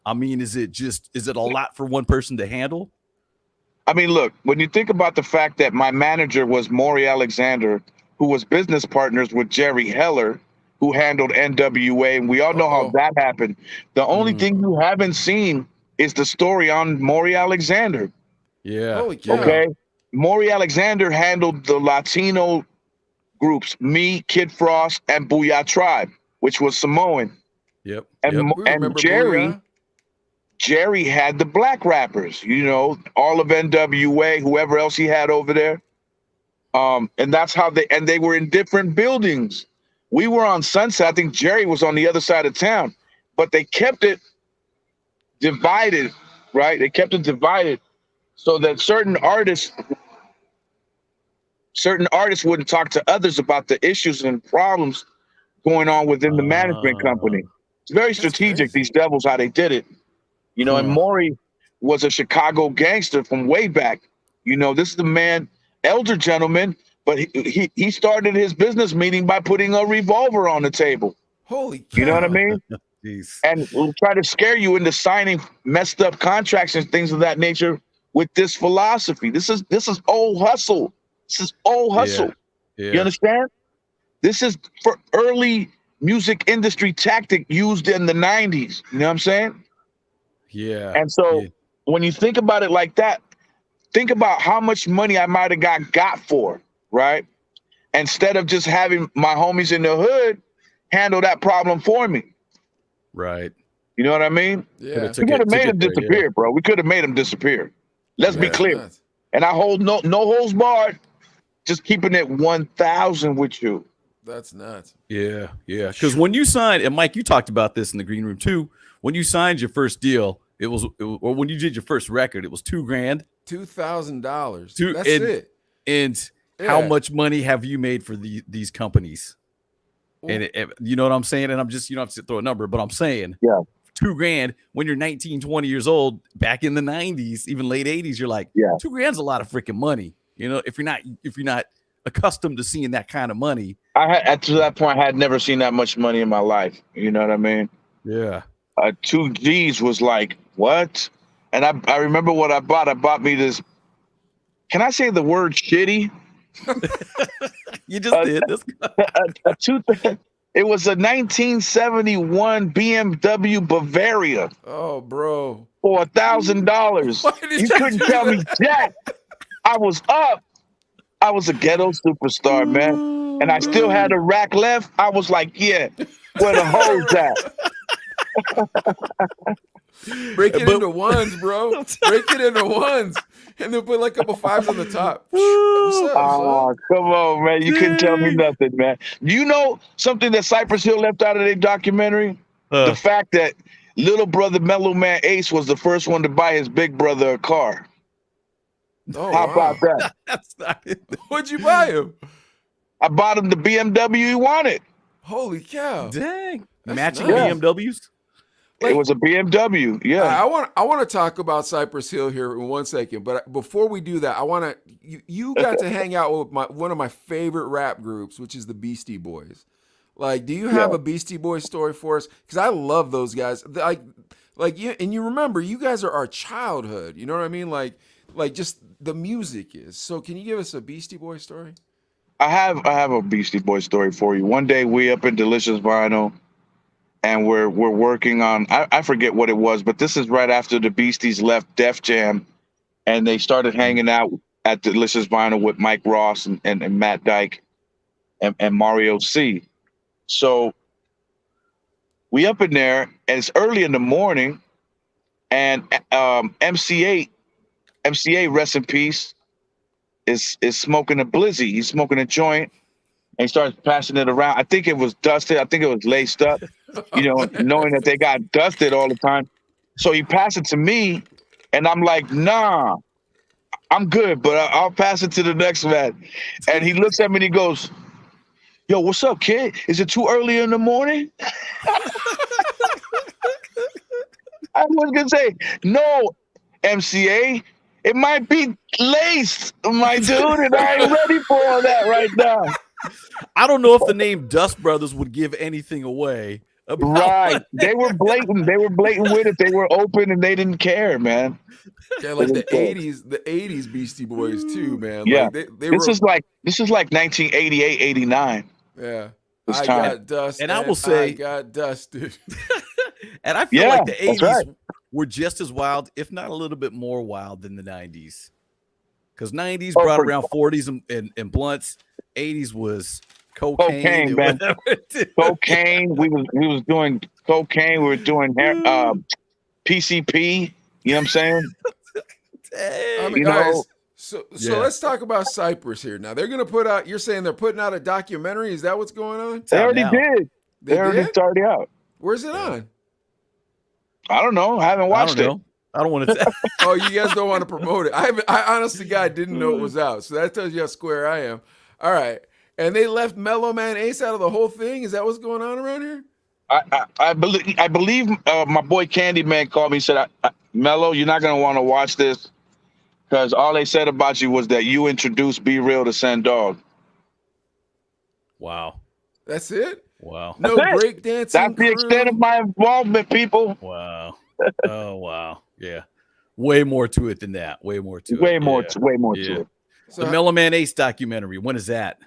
I mean, is it a lot for one person to handle? I mean, look, when you think about the fact that my manager was Maury Alexander, who was business partners with Jerry Heller, who handled NWA, and we all know how that happened. The only thing you haven't seen is the story on Maury Alexander. Yeah. Holy cow. Okay. Maury Alexander handled the Latino groups, me, Kid Frost, and Booyah Tribe, which was Samoan. Yep. And, We and remember Jerry, Booyah. Jerry had the black rappers, you know, all of NWA, whoever else he had over there. And that's how they were in different buildings. We were on Sunset. I think Jerry was on the other side of town, but they kept it divided, right? They kept it divided so that certain artists wouldn't talk to others about the issues and problems going on within the management company. It's very strategic, crazy. these devils, how they did it. You know, and Maury was a Chicago gangster from way back. You know, this is the man, elder gentleman, but he started his business meeting by putting a revolver on the table. Holy cow. You know what I mean? Jeez. And we'll try to scare you into signing messed up contracts and things of that nature with this philosophy. This is old hustle. This is old hustle. Yeah. You understand? This is for early music industry tactic used in the 90s. You know what I'm saying? Yeah. And so when you think about it like that, think about how much money I might have got for, right? Instead of just having my homies in the hood handle that problem for me. Right. You know what I mean? Yeah. We could have made him disappear, bro. We could have made him disappear. Let's be clear. Nuts. And I hold no holds barred, just keeping it 1,000 with you. That's nuts. Yeah. Yeah. Because when you signed, and Mike, you talked about this in the green room too. When you signed your first deal, or when you did your first record, it was $2,000. $2,000. That's it. And how much money have you made for these companies? And you know what I'm saying? And I'm just, you don't have to throw a number, but I'm saying, $2,000 when you're 19, 20 years old, back in the 90s, even late 80s, you're like, $2,000's a lot of freaking money. You know, if you're not accustomed to seeing that kind of money. To that point, I had never seen that much money in my life. You know what I mean? Yeah. 2 G's was like, what? And I remember what I bought. I bought me this. Can I say the word shitty? You just did this. It was a 1971 BMW Bavaria. Oh, bro. For $1,000. You couldn't tell me jack. I was up. I was a ghetto superstar, man. And I still had a rack left. I was like, yeah, where the hoes at? Break it into ones, bro. Break it into ones. And then put like a couple fives on the top. What's up, Oh, come on, man. You couldn't tell me nothing, man. You know something that Cypress Hill left out of their documentary? The fact that little brother Mellow Man Ace was the first one to buy his big brother a car. Oh, How about that? That's not it. What'd you buy him? I bought him the BMW he wanted. Holy cow. Dang. That's Matching nice. BMWs? It was a BMW. Yeah. I want to talk about Cypress Hill here in 1 second, but before we do that, I want to you got to hang out with one of my favorite rap groups, which is the Beastie Boys. Like, do you have a Beastie Boys story for us? Because I love those guys. Like you, and you remember, you guys are our childhood. You know what I mean? Like just the music is. So, can you give us a Beastie Boy story? I have a Beastie Boy story for you. One day we up in Delicious Vinyl, and we're working on, I forget what it was, but this is right after the Beasties left Def Jam, and they started hanging out at Delicious Vinyl with Mike Ross and Matt Dyke and Mario C. So we up in there, and it's early in the morning, and MCA, rest in peace, is smoking a blizzy. He's smoking a joint, and he starts passing it around. I think it was dusted. I think it was laced up. Knowing that they got dusted all the time. So he passed it to me, and I'm like, nah, I'm good, but I'll pass it to the next man. And he looks at me and he goes, yo, what's up, kid? Is it too early in the morning? I was gonna say, no, MCA, it might be laced, my dude, and I ain't ready for all that right now. I don't know if the name Dust Brothers would give anything away. Right. They were blatant. They were blatant with it. They were open and they didn't care, man. Yeah, like the 80s Beastie Boys too, man. Yeah. Like this is like 1988, 89. Yeah. This I time. got dust. And I will say, I got dusted. And I feel Yeah, like the that's 80s right. were just as wild, if not a little bit more wild than the 90s. Because 90s Oh, brought for around 40s and blunts. 80s was cocaine, man. whatever. Cocaine. We was doing cocaine. We were doing PCP. You know what I'm saying? I mean, You guys, know- so Yeah. let's talk about Cypress here. Now they're gonna put out. You're saying they're putting out a documentary. Is that what's going on? They out already now. did. They already did? started out. Where's it on? I don't know. I haven't I watched don't it. know. I don't want to. Oh, you guys don't want to promote it. I honestly, God, didn't know it was out. So that tells you how square I am. All right. And they left Mellow Man Ace out of the whole thing. Is that what's going on around here? I believe my boy Candyman called me and said, Mello, you're not gonna want to watch this because all they said about you was that you introduced Be Real to Send Dog. Wow. That's it? Wow. No That's it. breakdancing. That's the extent of my involvement, people. Wow. Oh, wow. Yeah. Way more to it than that. Way more to it. Way more Yeah. to Yeah. it. So The Mellow Man Ace documentary. When is that?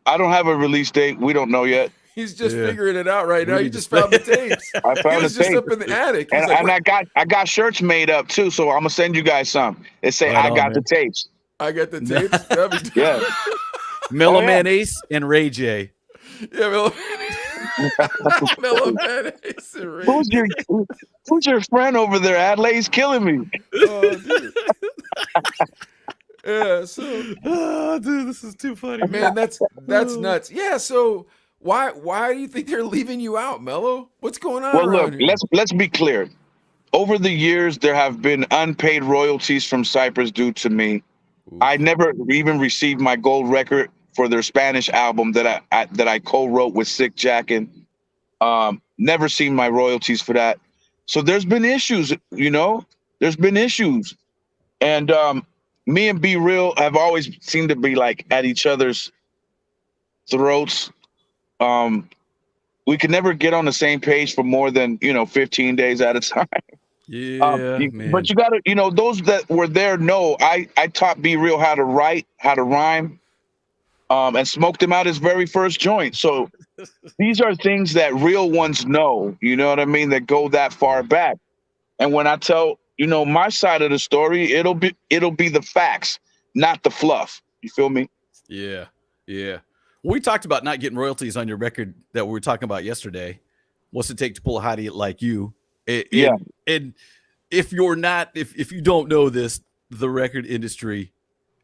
I don't have a release date. We don't know yet. he's just Yeah. figuring it out right We now. He need just to- found the tapes. I He found was the just tape. up in the attic. He's And, like, and I got shirts made up too, so I'm gonna send you guys some. It say Right I on, got man. the tapes. I got the tapes. That'd be Yeah. Mellow Oh, yeah. Man Ace and Ray J. Yeah, Mellow Man Ace and Ray. Who's your friend over there, Adlai? He's killing me. Oh, dude. Yeah, so Oh, dude, this is too funny, man, that's nuts. Yeah, so why do you think they're leaving you out, Mello? What's going on? Well, around look, here? let's be clear. Over the years, there have been unpaid royalties from Cypress due to me. I never even received my gold record for their Spanish album that I co-wrote with Sick Jackin. Never seen my royalties for that. So there's been issues, There's been issues, and me and Be Real have always seemed to be like at each other's throats. We could never get on the same page for more than 15 days at a time. Yeah, man. But you gotta, those that were there know I taught Be Real how to write, how to rhyme, and smoked him out his very first joint. So these are things that real ones know, you know what I mean, that go that far back. And when I tell, my side of the story, it'll be the facts, not the fluff. You feel me? Yeah, yeah. We talked about not getting royalties on your record that we were talking about yesterday. What's it take to pull a hottie like you? And if you're not, if you don't know this, the record industry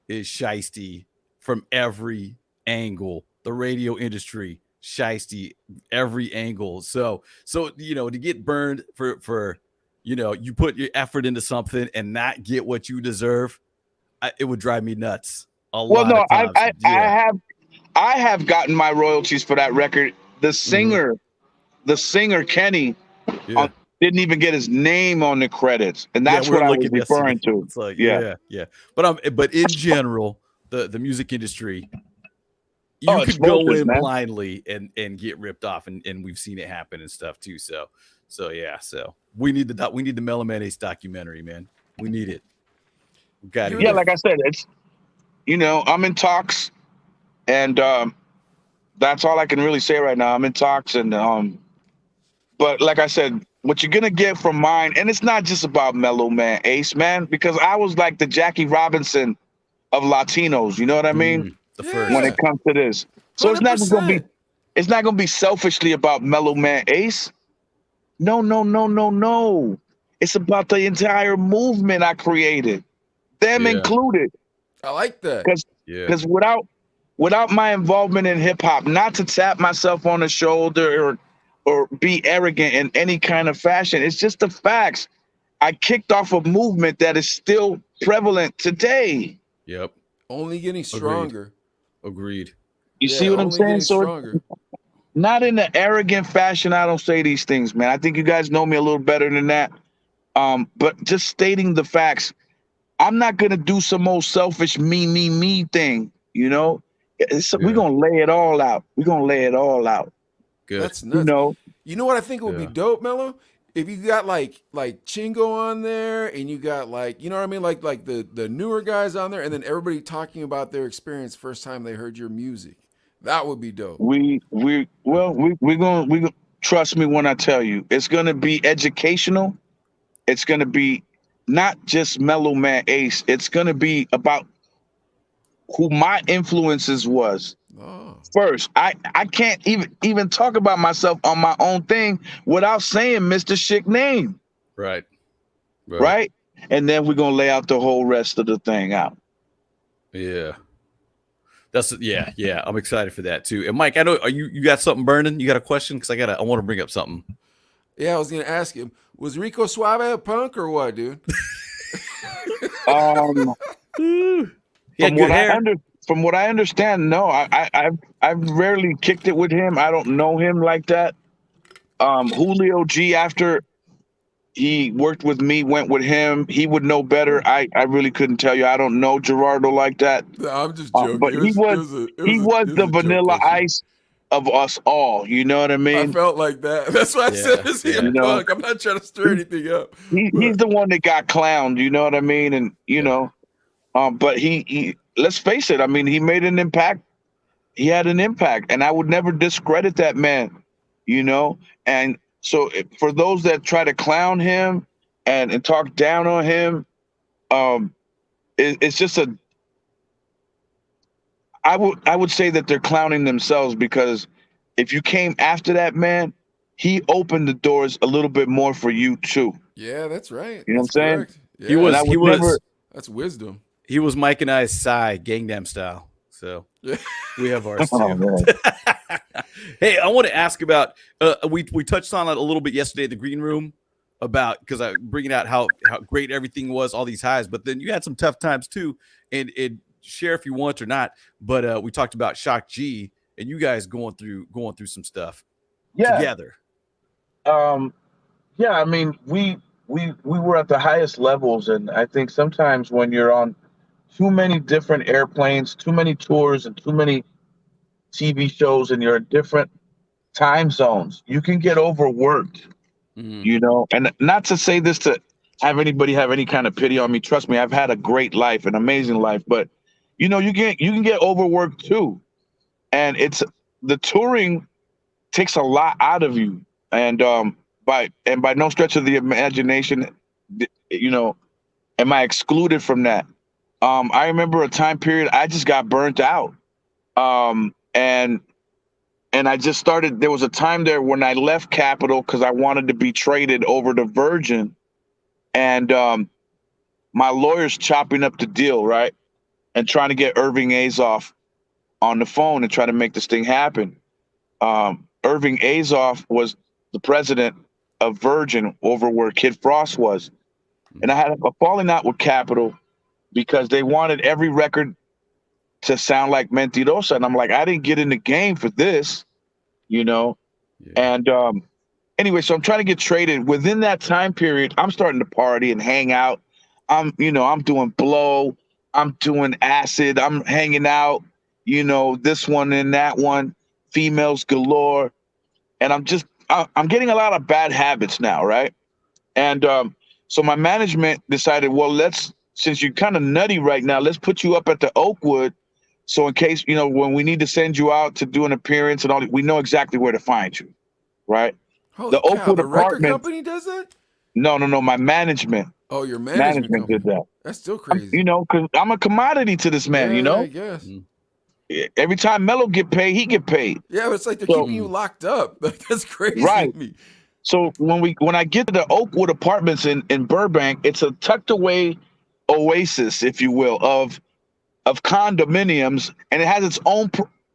is shiesty from every angle. The radio industry, shiesty every angle. So to get burned for you put your effort into something and not get what you deserve, it would drive me nuts. Well, no, I have gotten my royalties for that record. The singer Kenny didn't even get his name on the credits, and that's what I was referring to. It's like, yeah. But in general, the music industry, you could go in blindly and get ripped off, and we've seen it happen and stuff too. So we need the Mellow Man Ace documentary, man. We need it. We got it. Yeah, like I said, it's I'm in talks, and that's all I can really say right now. I'm in talks, and but like I said, what you're gonna get from mine, and it's not just about Mellow Man Ace, man, because I was like the Jackie Robinson of Latinos. You know what I mean? The first. When it comes to this, so it's not just gonna be It's not gonna be selfishly about Mellow Man Ace. No, no, no, no, no. It's about the entire movement I created, them Yeah. included. I like that. Because Yeah. because without my involvement in hip hop, not to tap myself on the shoulder or be arrogant in any kind of fashion. It's just the facts. I kicked off a movement that is still prevalent today. Yep. Only getting Agreed. stronger. Agreed. You Yeah, see what I'm only saying? getting So stronger. not in an arrogant fashion. I don't say these things, man. I think you guys know me a little better than that. But just stating the facts. I'm not gonna do some old selfish me thing. You know, we're Yeah. gonna lay it all out. We're gonna lay it all out. Good. That's You nuts. know, You know what I think would be Yeah. dope, Mello? If you got like Chingo on there, and you got you know what I mean, like the newer guys on there, and then everybody talking about their experience first time they heard your music. That would be dope. we're gonna trust me when I tell you, it's gonna be educational. It's gonna be not just Mellow Man Ace. It's gonna be about who my influences was. Oh, First, I can't even talk about myself on my own thing without saying Mr. Schick name, Right. right? And then we're gonna lay out the whole rest of the thing out. Yeah. Yeah. I'm excited for that too. And Mike, I know you got something burning? You got a question? Because I want to bring up something. yeah. I was gonna ask him, was Rico Suave a punk or what, dude? Um, He had good hair. From what I understand, no, I've rarely kicked it with him. I don't know him like that. Julio G, after he worked with me, went with him. He would know better. I really couldn't tell you. I don't know Gerardo like that. No, I'm just joking. But he was the Vanilla Ice of us all. You know what I I mean? felt like that. That's why I said, is he a You know, punk? I'm not trying to stir anything up. he's the one that got clowned. You know what I mean? And but he let's face it. I mean, he made an impact. He had an impact, and I would never discredit that man. You know, and so for those that try to clown him and talk down on him, it's just I would say that they're clowning themselves, because if you came after that man, he opened the doors a little bit more for you too. Yeah, that's right. You know That's what I'm saying? correct. Yeah, He was that's wisdom. he was Mike and I's side, Gangnam Style. So Yeah. we have ours Oh, too. man. Hey, I want to ask about. We touched on it a little bit yesterday in the green room about, because I bringing out how great everything was, all these highs, but then you had some tough times too. And share if you want or not. But we talked about Shock G and you guys going through some stuff together. Yeah. I mean, we were at the highest levels, and I think sometimes when you're on too many different airplanes, too many tours, and too many TV shows, and you're in different time zones, you can get overworked. Mhm. You know, and not to say this to have anybody have any kind of pity on me. Trust me, I've had a great life, an amazing life, but you can get overworked too. And it's the touring takes a lot out of you. And by no stretch of the imagination, am I excluded from that? I remember a time period I just got burnt out. And I just started. There was a time there when I left Capitol because I wanted to be traded over to Virgin, and my lawyer's chopping up the deal, right, and trying to get Irving Azoff on the phone and try to make this thing happen. Irving Azoff was the president of Virgin over where Kid Frost was, and I had a falling out with Capitol because they wanted every record to sound like Mentirosa, and I'm like, I didn't get in the game for this, Yeah. And anyway, so I'm trying to get traded. Within that time period, I'm starting to party and hang out. I'm doing blow, I'm doing acid, I'm hanging out, this one and that one, females galore, and I'm getting a lot of bad habits now, right? And so my management decided, well, since you're kind of nutty right now, let's put you up at the Oakwood. So in case, when we need to send you out to do an appearance and all, we know exactly where to find you, right? Holy cow, the record company does that? No, my management. Oh, your management did that. That's still crazy. Because I'm a commodity to this man, Yeah, I guess. Every time Mello get paid, he get paid. Yeah, but it's like they're So- keeping you locked up. That's crazy Right. to me. So when I get to the Oakwood Apartments in Burbank, it's a tucked away oasis, if you will, of condominiums, and it has its own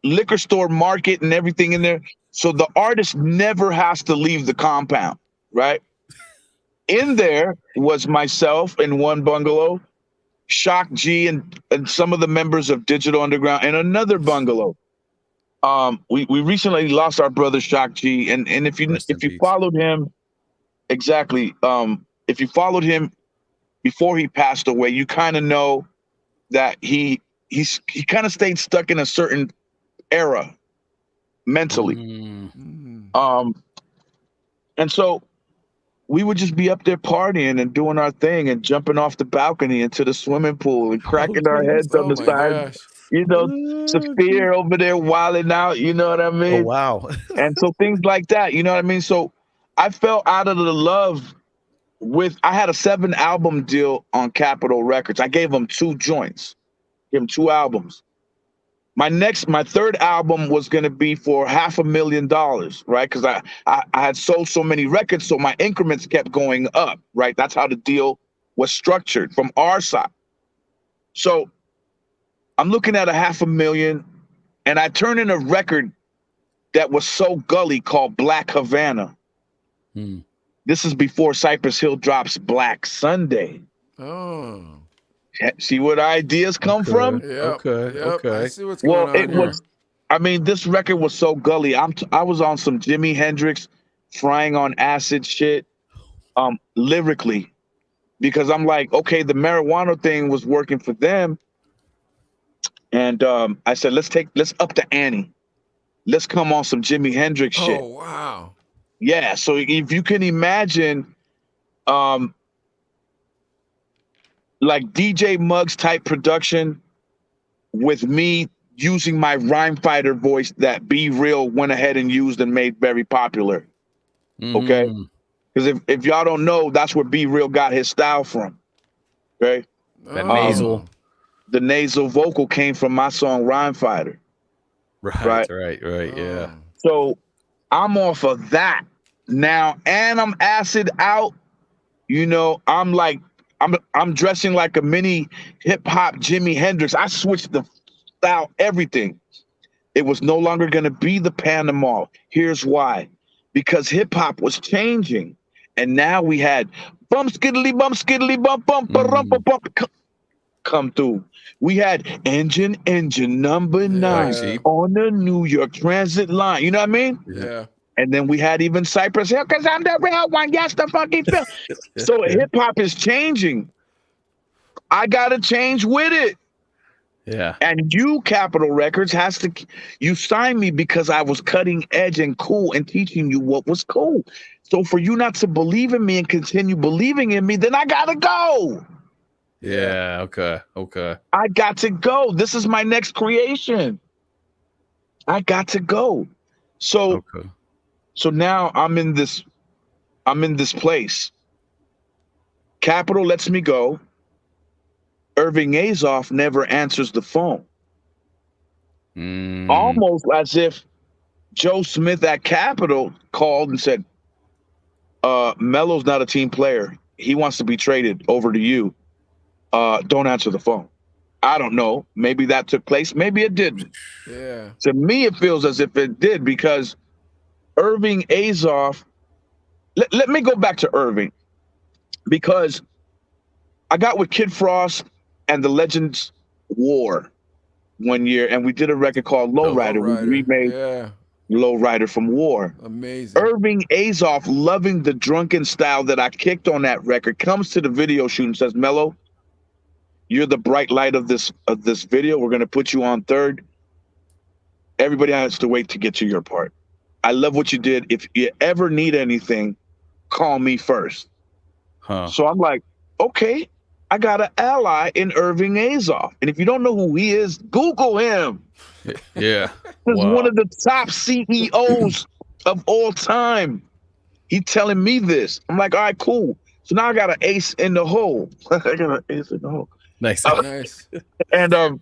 liquor store market and everything in there. So the artist never has to leave the compound, right? In there was myself in one bungalow, Shock G and some of the members of Digital Underground in another bungalow. We recently lost our brother Shock G, and if you Rest in peace. followed him, exactly, if you followed him before he passed away, you kind of know that he kind of stayed stuck in a certain era mentally. And so we would just be up there partying and doing our thing and jumping off the balcony into the swimming pool and cracking our heads on Oh the my side. gosh. You know, Sophia over there wilding out, you know what I Oh mean? wow. And so things like that, you know what I mean? So I fell out of the love I had a 7-album deal on Capitol Records. I gave them 2 joints, gave them 2 albums. My third album was going to be for $500,000, right? Because I had sold so many records, so my increments kept going up, right? That's how the deal was structured from our side. So I'm looking at $500,000, and I turn in a record that was so gully called Black Havana. This is before Cypress Hill drops Black Sunday. Oh. See where the ideas come from? Yep. Okay, Yep. okay. I see what's going on It here. was. I mean, this record was so gully. I was on some Jimi Hendrix, frying on acid shit, lyrically, because I'm like, okay, the marijuana thing was working for them, and I said, let's up the ante, let's come on some Jimi Hendrix shit. Oh wow. Yeah. So if you can imagine, like DJ Muggs type production with me using my rhyme fighter voice that Be Real went ahead and used and made very popular. Okay? Because if y'all don't know, that's where Be Real got his style from. Okay? That nasal. The nasal vocal came from my song Rhyme Fighter. Right. Yeah. So I'm off of that now, and I'm acid out. You know, I'm dressing like a mini hip hop Jimi Hendrix. I switched the style, everything. It was no longer going to be the Panama. Here's why: because hip hop was changing, and now we had bump skiddly bump bump come through. We had engine number 9 on the New York Transit line. You know what I mean? Yeah. And then we had even Cypress Hill, because I'm the real one. Yes, the fucking Phil. So hip hop is changing. I gotta change with it. Yeah. And you, Capitol Records, you signed me because I was cutting edge and cool and teaching you what was cool. So for you not to believe in me and continue believing in me, then I gotta go. Yeah. Okay. I got to go. This is my next creation. I got to go. So now I'm in this place. Capitol lets me go. Irving Azoff never answers the phone. Almost as if Joe Smith at Capitol called and said, Mello's not a team player. He wants to be traded over to you. Don't answer the phone. I don't know. Maybe that took place. Maybe it didn't. Yeah. To me, it feels as if it did, because Irving Azoff. Let me go back to Irving, because I got with Kid Frost and the Legends War one year, and we did a record called Lowrider. We remade Lowrider from War. Amazing. Irving Azoff, loving the drunken style that I kicked on that record, comes to the video shoot and says, Mello, you're the bright light of this video. We're going to put you on third. Everybody has to wait to get to your part. I love what you did. If you ever need anything, call me first. So I'm like, okay, I got an ally in Irving Azoff. And if you don't know who he is, Google him. Yeah. He's one of the top CEOs of all time. He telling me this. I'm like, all right, cool. So now I got an ace in the hole. I got an ace in the hole. Nice. Nice. And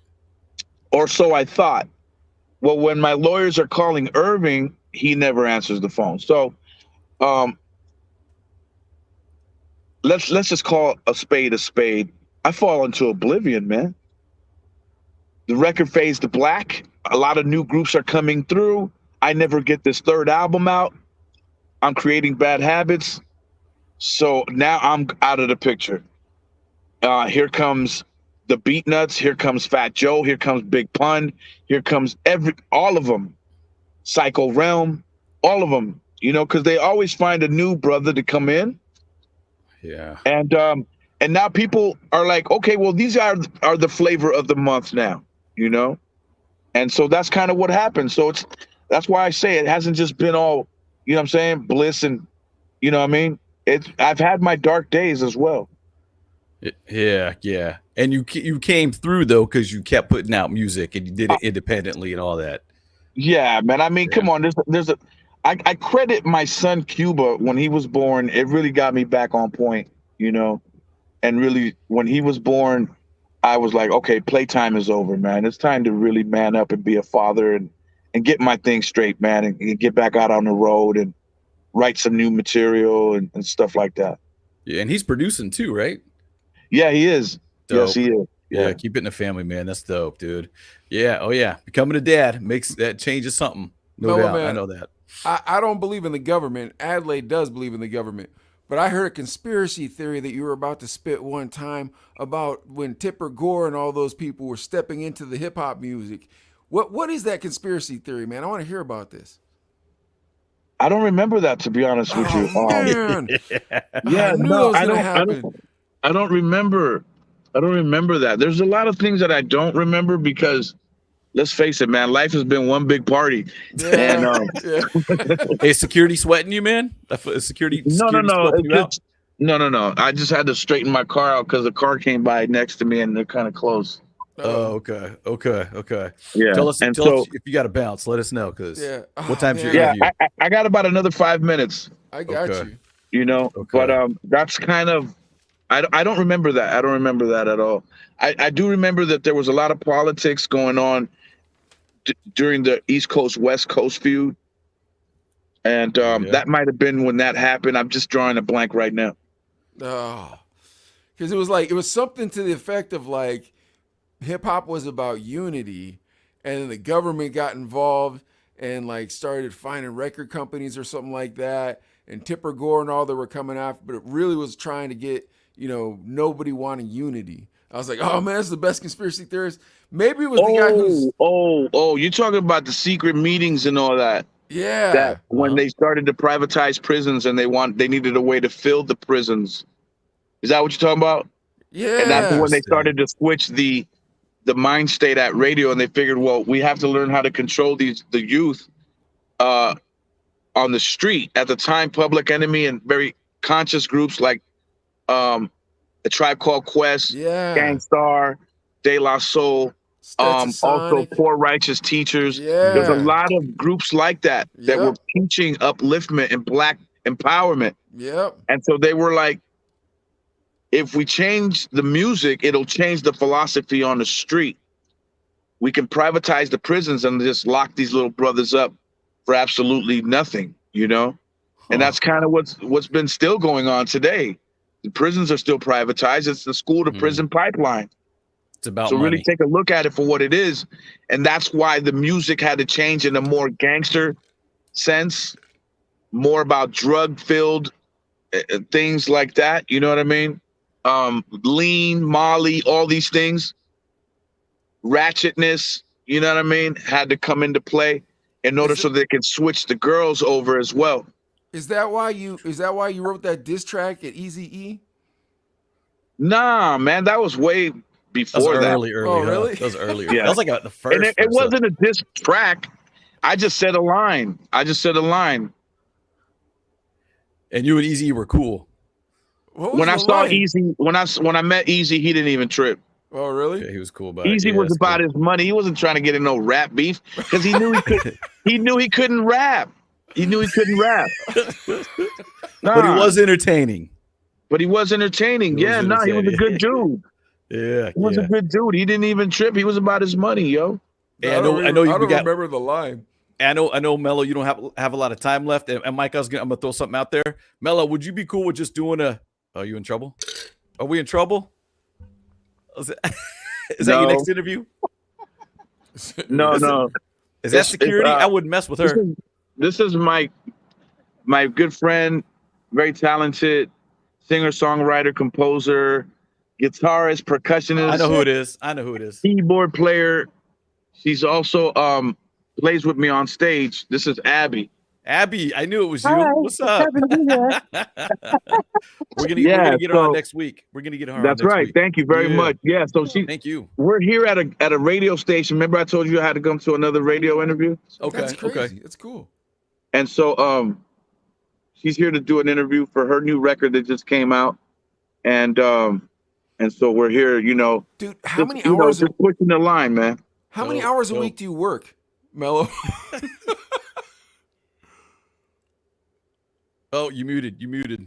or so I thought. well, when my lawyers are calling Irving, he never answers the phone. So um, let's just call a spade a spade. I fall into oblivion, man. The record fades to black. A lot of new groups are coming through. I never get this third album out. I'm creating bad habits. So now I'm out of the picture. Here comes the Beat Nuts. Here comes Fat Joe. Here comes Big Pun. Here comes all of them. Psycho Realm, all of them. You know, because they always find a new brother to come in. Yeah. And now people are like, okay, well, these are the flavor of the month now, you know? And so that's kind of what happened. So that's why I say it hasn't just been all, you know what I'm saying, bliss and, you know what I mean? I've had my dark days as well. Yeah. And you came through though, because you kept putting out music and you did it independently and all that. Yeah, man. I mean, come on. I credit my son Cuba when he was born. It really got me back on point, you know. And really, when he was born, I was like, okay, playtime is over, man. It's time to really man up and be a father and get my thing straight, man, and get back out on the road and write some new material and stuff like that. Yeah, and he's producing too, right? Yeah, he is. Dope. Yes, he is. Yeah, keep it in the family, man. That's dope, dude. Yeah, oh yeah. Becoming a dad changes something. No doubt. Man, I know that. I don't believe in the government. Adelaide does believe in the government. But I heard a conspiracy theory that you were about to spit one time about when Tipper Gore and all those people were stepping into the hip hop music. What is that conspiracy theory, man? I want to hear about this. I don't remember that, to be honest with you. Man. Yeah, I don't remember. I don't remember that. There's a lot of things that I don't remember because, let's face it, man, life has been one big party. Yeah. And Is security sweating you, man? Security no. scoping you out? No. I just had to straighten my car out because the car came by next to me and they're kind of close. Oh, okay. Yeah. Tell us if you got to bounce. Let us know because what time's your interview? I got about another 5 minutes. I got you. You know, but that's kind of. I don't remember that. I don't remember that at all. I do remember that there was a lot of politics going on during the East Coast West Coast feud, and that might have been when that happened. I'm just drawing a blank right now. Oh, because it was something to the effect of like hip hop was about unity, and then the government got involved and like started finding record companies or something like that, and Tipper Gore and all that were coming after, but it really was trying to get, you know, nobody wanting unity. I was like, oh man, that's the best conspiracy theorist. Maybe it was the guy who's you're talking about the secret meetings and all that. Yeah. That when they started to privatize prisons and they needed a way to fill the prisons. Is that what you're talking about? Yeah. And that's when they started to switch the mind state at radio, and they figured, well, we have to learn how to control the youth on the street. At the time, Public Enemy and very conscious groups like A Tribe Called Quest, Gangstar, De La Soul, also Poor Righteous Teachers. Yeah. There's a lot of groups like that were teaching upliftment and Black empowerment. Yep. And so they were like, if we change the music, it'll change the philosophy on the street. We can privatize the prisons and just lock these little brothers up for absolutely nothing, you know? And that's kind of what's been still going on today. The prisons are still privatized. It's the school to prison pipeline. It's about so money. Really take a look at it for what it is. And that's why the music had to change in a more gangster sense, more about drug-filled things like that. You know what I mean? Lean, Molly, all these things. Ratchetness, you know what I mean? Had to come into play in order so they can switch the girls over as well. Is that why you wrote that diss track at Eazy-E? Nah, man, that was way before that. Early. Oh, really? That was earlier. Yeah. That was like the first. And it wasn't a diss track. I just said a line. And you and Eazy were cool. When I saw Eazy, when I met Eazy, he didn't even trip. Oh, really? Yeah, he was cool about it. Eazy was about his money. He wasn't trying to get in no rap beef because he knew he could. He knew he couldn't rap. He knew he couldn't rap. But he was entertaining. He was entertaining. He was a good dude. Yeah, he was a good dude. He didn't even trip. He was about his money, yo. Hey, I know I we don't got. remember the line. I know, Mello. You don't have a lot of time left, and Mike, I'm gonna throw something out there. Mello, would you be cool with just doing a? Are you in trouble? Are we in trouble? Is that your No. next interview? No, no. Is that It's, security? I wouldn't mess with her. this is my good friend, very talented singer, songwriter, composer, guitarist, percussionist. I know who it is. Keyboard player. She's also plays with me on stage. This is Abby. Abby, I knew it was you. Hi, What's up? happy to be here. we're gonna get her on next week. We're gonna get her on That's next right. week. Thank you very much. Yeah. So Thank you. we're here at a radio station. Remember I told you I had to come to another radio interview? Okay. That's crazy. Okay. That's cool. And so she's here to do an interview for her new record that just came out. And so we're here, Dude, how just, many hours just pushing the line, man. how many hours a week do you work, Mello? Oh, you muted.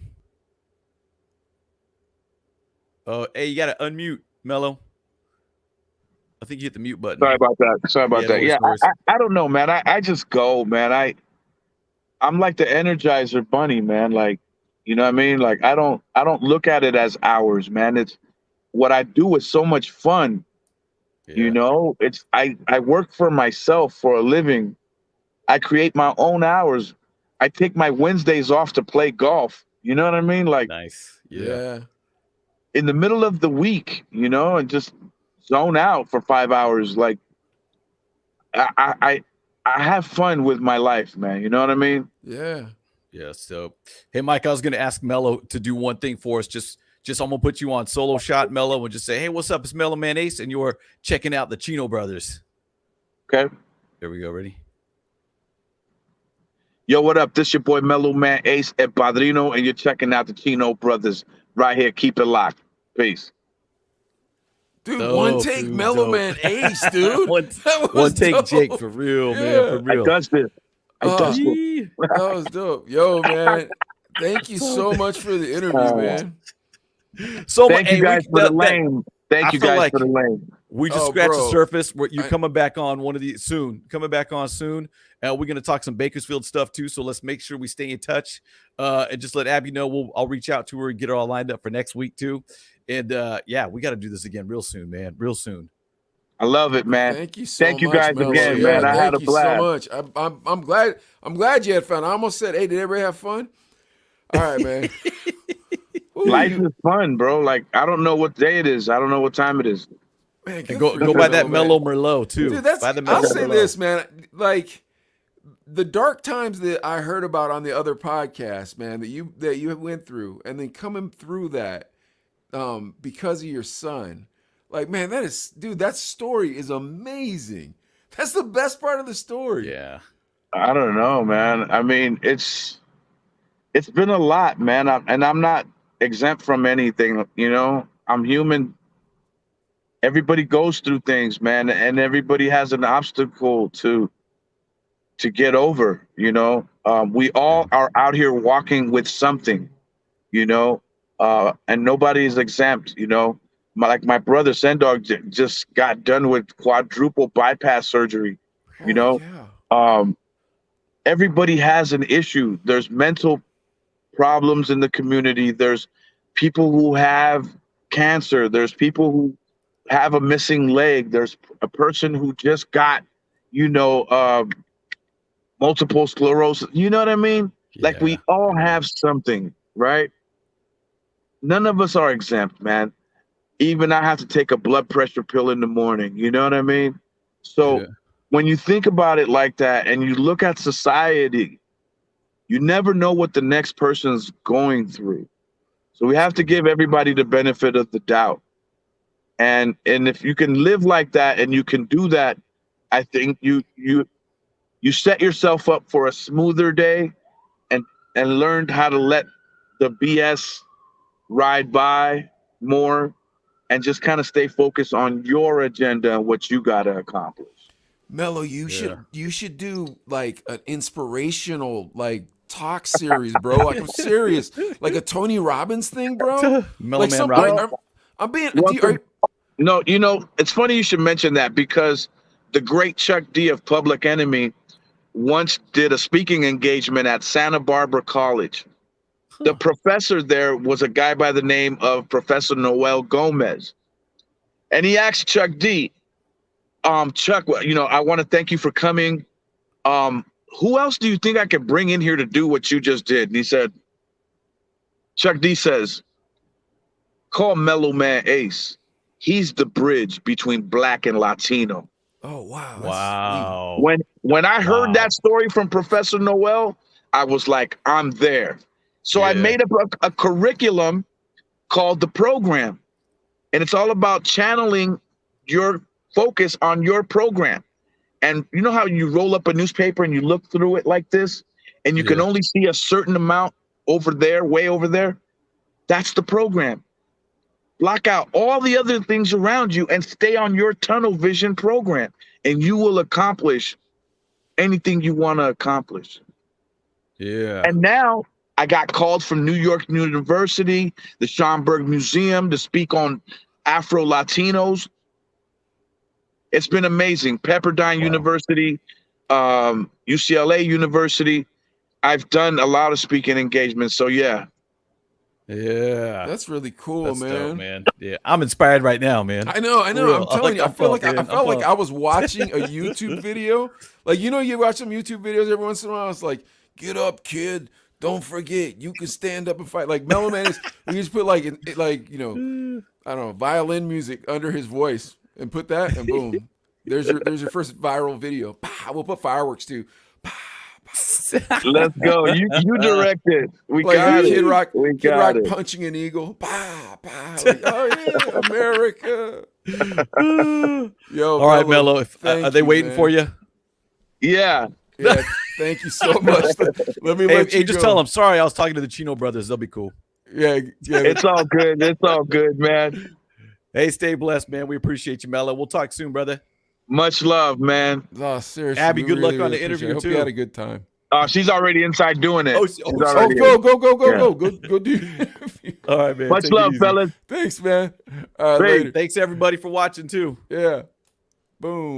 Oh, hey, you gotta unmute, Mello. I think you hit the mute button. Sorry about that. No worries. I don't know, man. I just go, man. I'm like the Energizer bunny, man. Like, you know what I mean? Like I don't look at it as hours, man. It's what I do is so much fun. Yeah. It's I work for myself for a living. I create my own hours. I take my Wednesdays off to play golf. You know what I mean? Like Nice. Yeah. in the middle of the week, and just zone out for 5 hours. Like I have fun with my life, man. You know what I mean? Yeah. Yeah. So, hey, Mike, I was gonna ask Mello to do one thing for us. Just I'm gonna put you on solo shot, Mello, and just say, hey, what's up? It's Mellow Man Ace, and you're checking out the Chino brothers. Okay. There we go. Ready? Yo, what up? This your boy Mellow Man Ace at Padrino, and you're checking out the Chino brothers right here. Keep it locked. Peace. Dude, Dope, one take dude, Mellow dope. Man Ace, dude. one That was take dope. Jake for real, man. Yeah. For real. I does this. Yee. That was dope. Yo, man. Thank you so much for the interview, man. So Thank you guys for the lane. Thank I you feel guys like for the lane. we just Oh, scratched bro. the surface. You're coming back on one of these soon. Coming back on soon. We're gonna talk some Bakersfield stuff too. So let's make sure we stay in touch. And just let Abby know. I'll reach out to her and get her all lined up for next week too. And yeah, we got to do this again real soon, man. Real soon. I love it, man. Thank you so Thank you much, guys Mello. again, Yeah, man. I had a thank you blast. so much. I'm glad you had fun. I almost said, hey, did everybody have fun? All right, man. Life is fun, bro. Like I don't know what day it is. I don't know what time it is. Man, And good go for you, by that Mello, Mellow man. Merlot too. Dude, that's Buy the I'll Mellow say Merlot. this, man. Like the dark times that I heard about on the other podcast, man, that you went through, and then coming through that because of your son. Like, man, that story is amazing. That's the best part of the story. Yeah. I don't know, man. I mean, it's been a lot, man. I'm not exempt from anything. I'm human. Everybody goes through things, man, and everybody has an obstacle to get over. We all are out here walking with something, and nobody is exempt. Like my brother Sendog just got done with quadruple bypass surgery. Oh, yeah. Everybody has an issue. There's mental problems in the community. There's people who have cancer. There's people who have a missing leg. There's a person who just got, multiple sclerosis. You know what I mean? Like we all have something, right? None of us are exempt, man. Even I have to take a blood pressure pill in the morning. You know what I mean? So when you think about it like that and you look at society, you never know what the next person's going through. So we have to give everybody the benefit of the doubt. And if you can live like that and you can do that, I think you set yourself up for a smoother day and learned how to let the BS ride by more and just kind of stay focused on your agenda and what you got to accomplish. Mello, you should do like an inspirational talk series, bro. Like I'm serious, like a Tony Robbins thing, bro. Mellow Like Man some, Robbins. like, I'm being. No, it's funny you should mention that because the great Chuck D of Public Enemy once did a speaking engagement at Santa Barbara College. The professor there was a guy by the name of Professor Noel Gomez. And he asked Chuck D, Chuck, I want to thank you for coming. Who else do you think I could bring in here to do what you just did? And he said, Chuck D says, call Mellow Man Ace. He's the bridge between Black and Latino. Oh, wow. Wow. When I heard that story from Professor Noel, I was like, I'm there. So I made up a curriculum called The Program. And it's all about channeling your focus on your program. And you know how you roll up a newspaper and you look through it like this, and you can only see a certain amount over there, way over there? That's the program. Block out all the other things around you and stay on your tunnel vision program, and you will accomplish anything you want to accomplish. Yeah. And now I got called from New York University, the Schomburg Museum, to speak on Afro Latinos. It's been amazing. Pepperdine University, UCLA University. I've done a lot of speaking engagements. So yeah. Yeah. That's really cool, That's man. dope, man. Yeah. I'm inspired right now, man. I know. Real. I'm telling you, I felt like pumped. I was watching a YouTube video. Like, you watch some YouTube videos every once in a while. It's like, get up, kid. Don't forget, you can stand up and fight. Like Mellow Man is, we just put I don't know, violin music under his voice and put that, and boom, there's your first viral video. Pow, we'll put fireworks too. Pow, pow. Let's go. You directed. We Like got it. Kid Rock, We Kid got Rock it. punching an eagle. Pow, pow. Like, oh yeah, America. Yo, All right, Mello. Are they waiting man. for you? Yeah. Yeah, thank you so much. Let me Hey, just tell them. Sorry, I was talking to the Chino brothers. They'll be cool. Yeah. It's all good. It's all good, man. Hey, stay blessed, man. We appreciate you, Mello. We'll talk soon, brother. Much love, man. Oh, seriously. Abby, we good luck on the appreciate it. interview, I hope too. you had a good time. She's already inside doing it. Oh, She's oh, already Go in. go do your interview. All right, man. Much Take it love, easy. fellas. Thanks, man. All right, Great. later. Thanks, everybody, for watching, too. Yeah. Boom.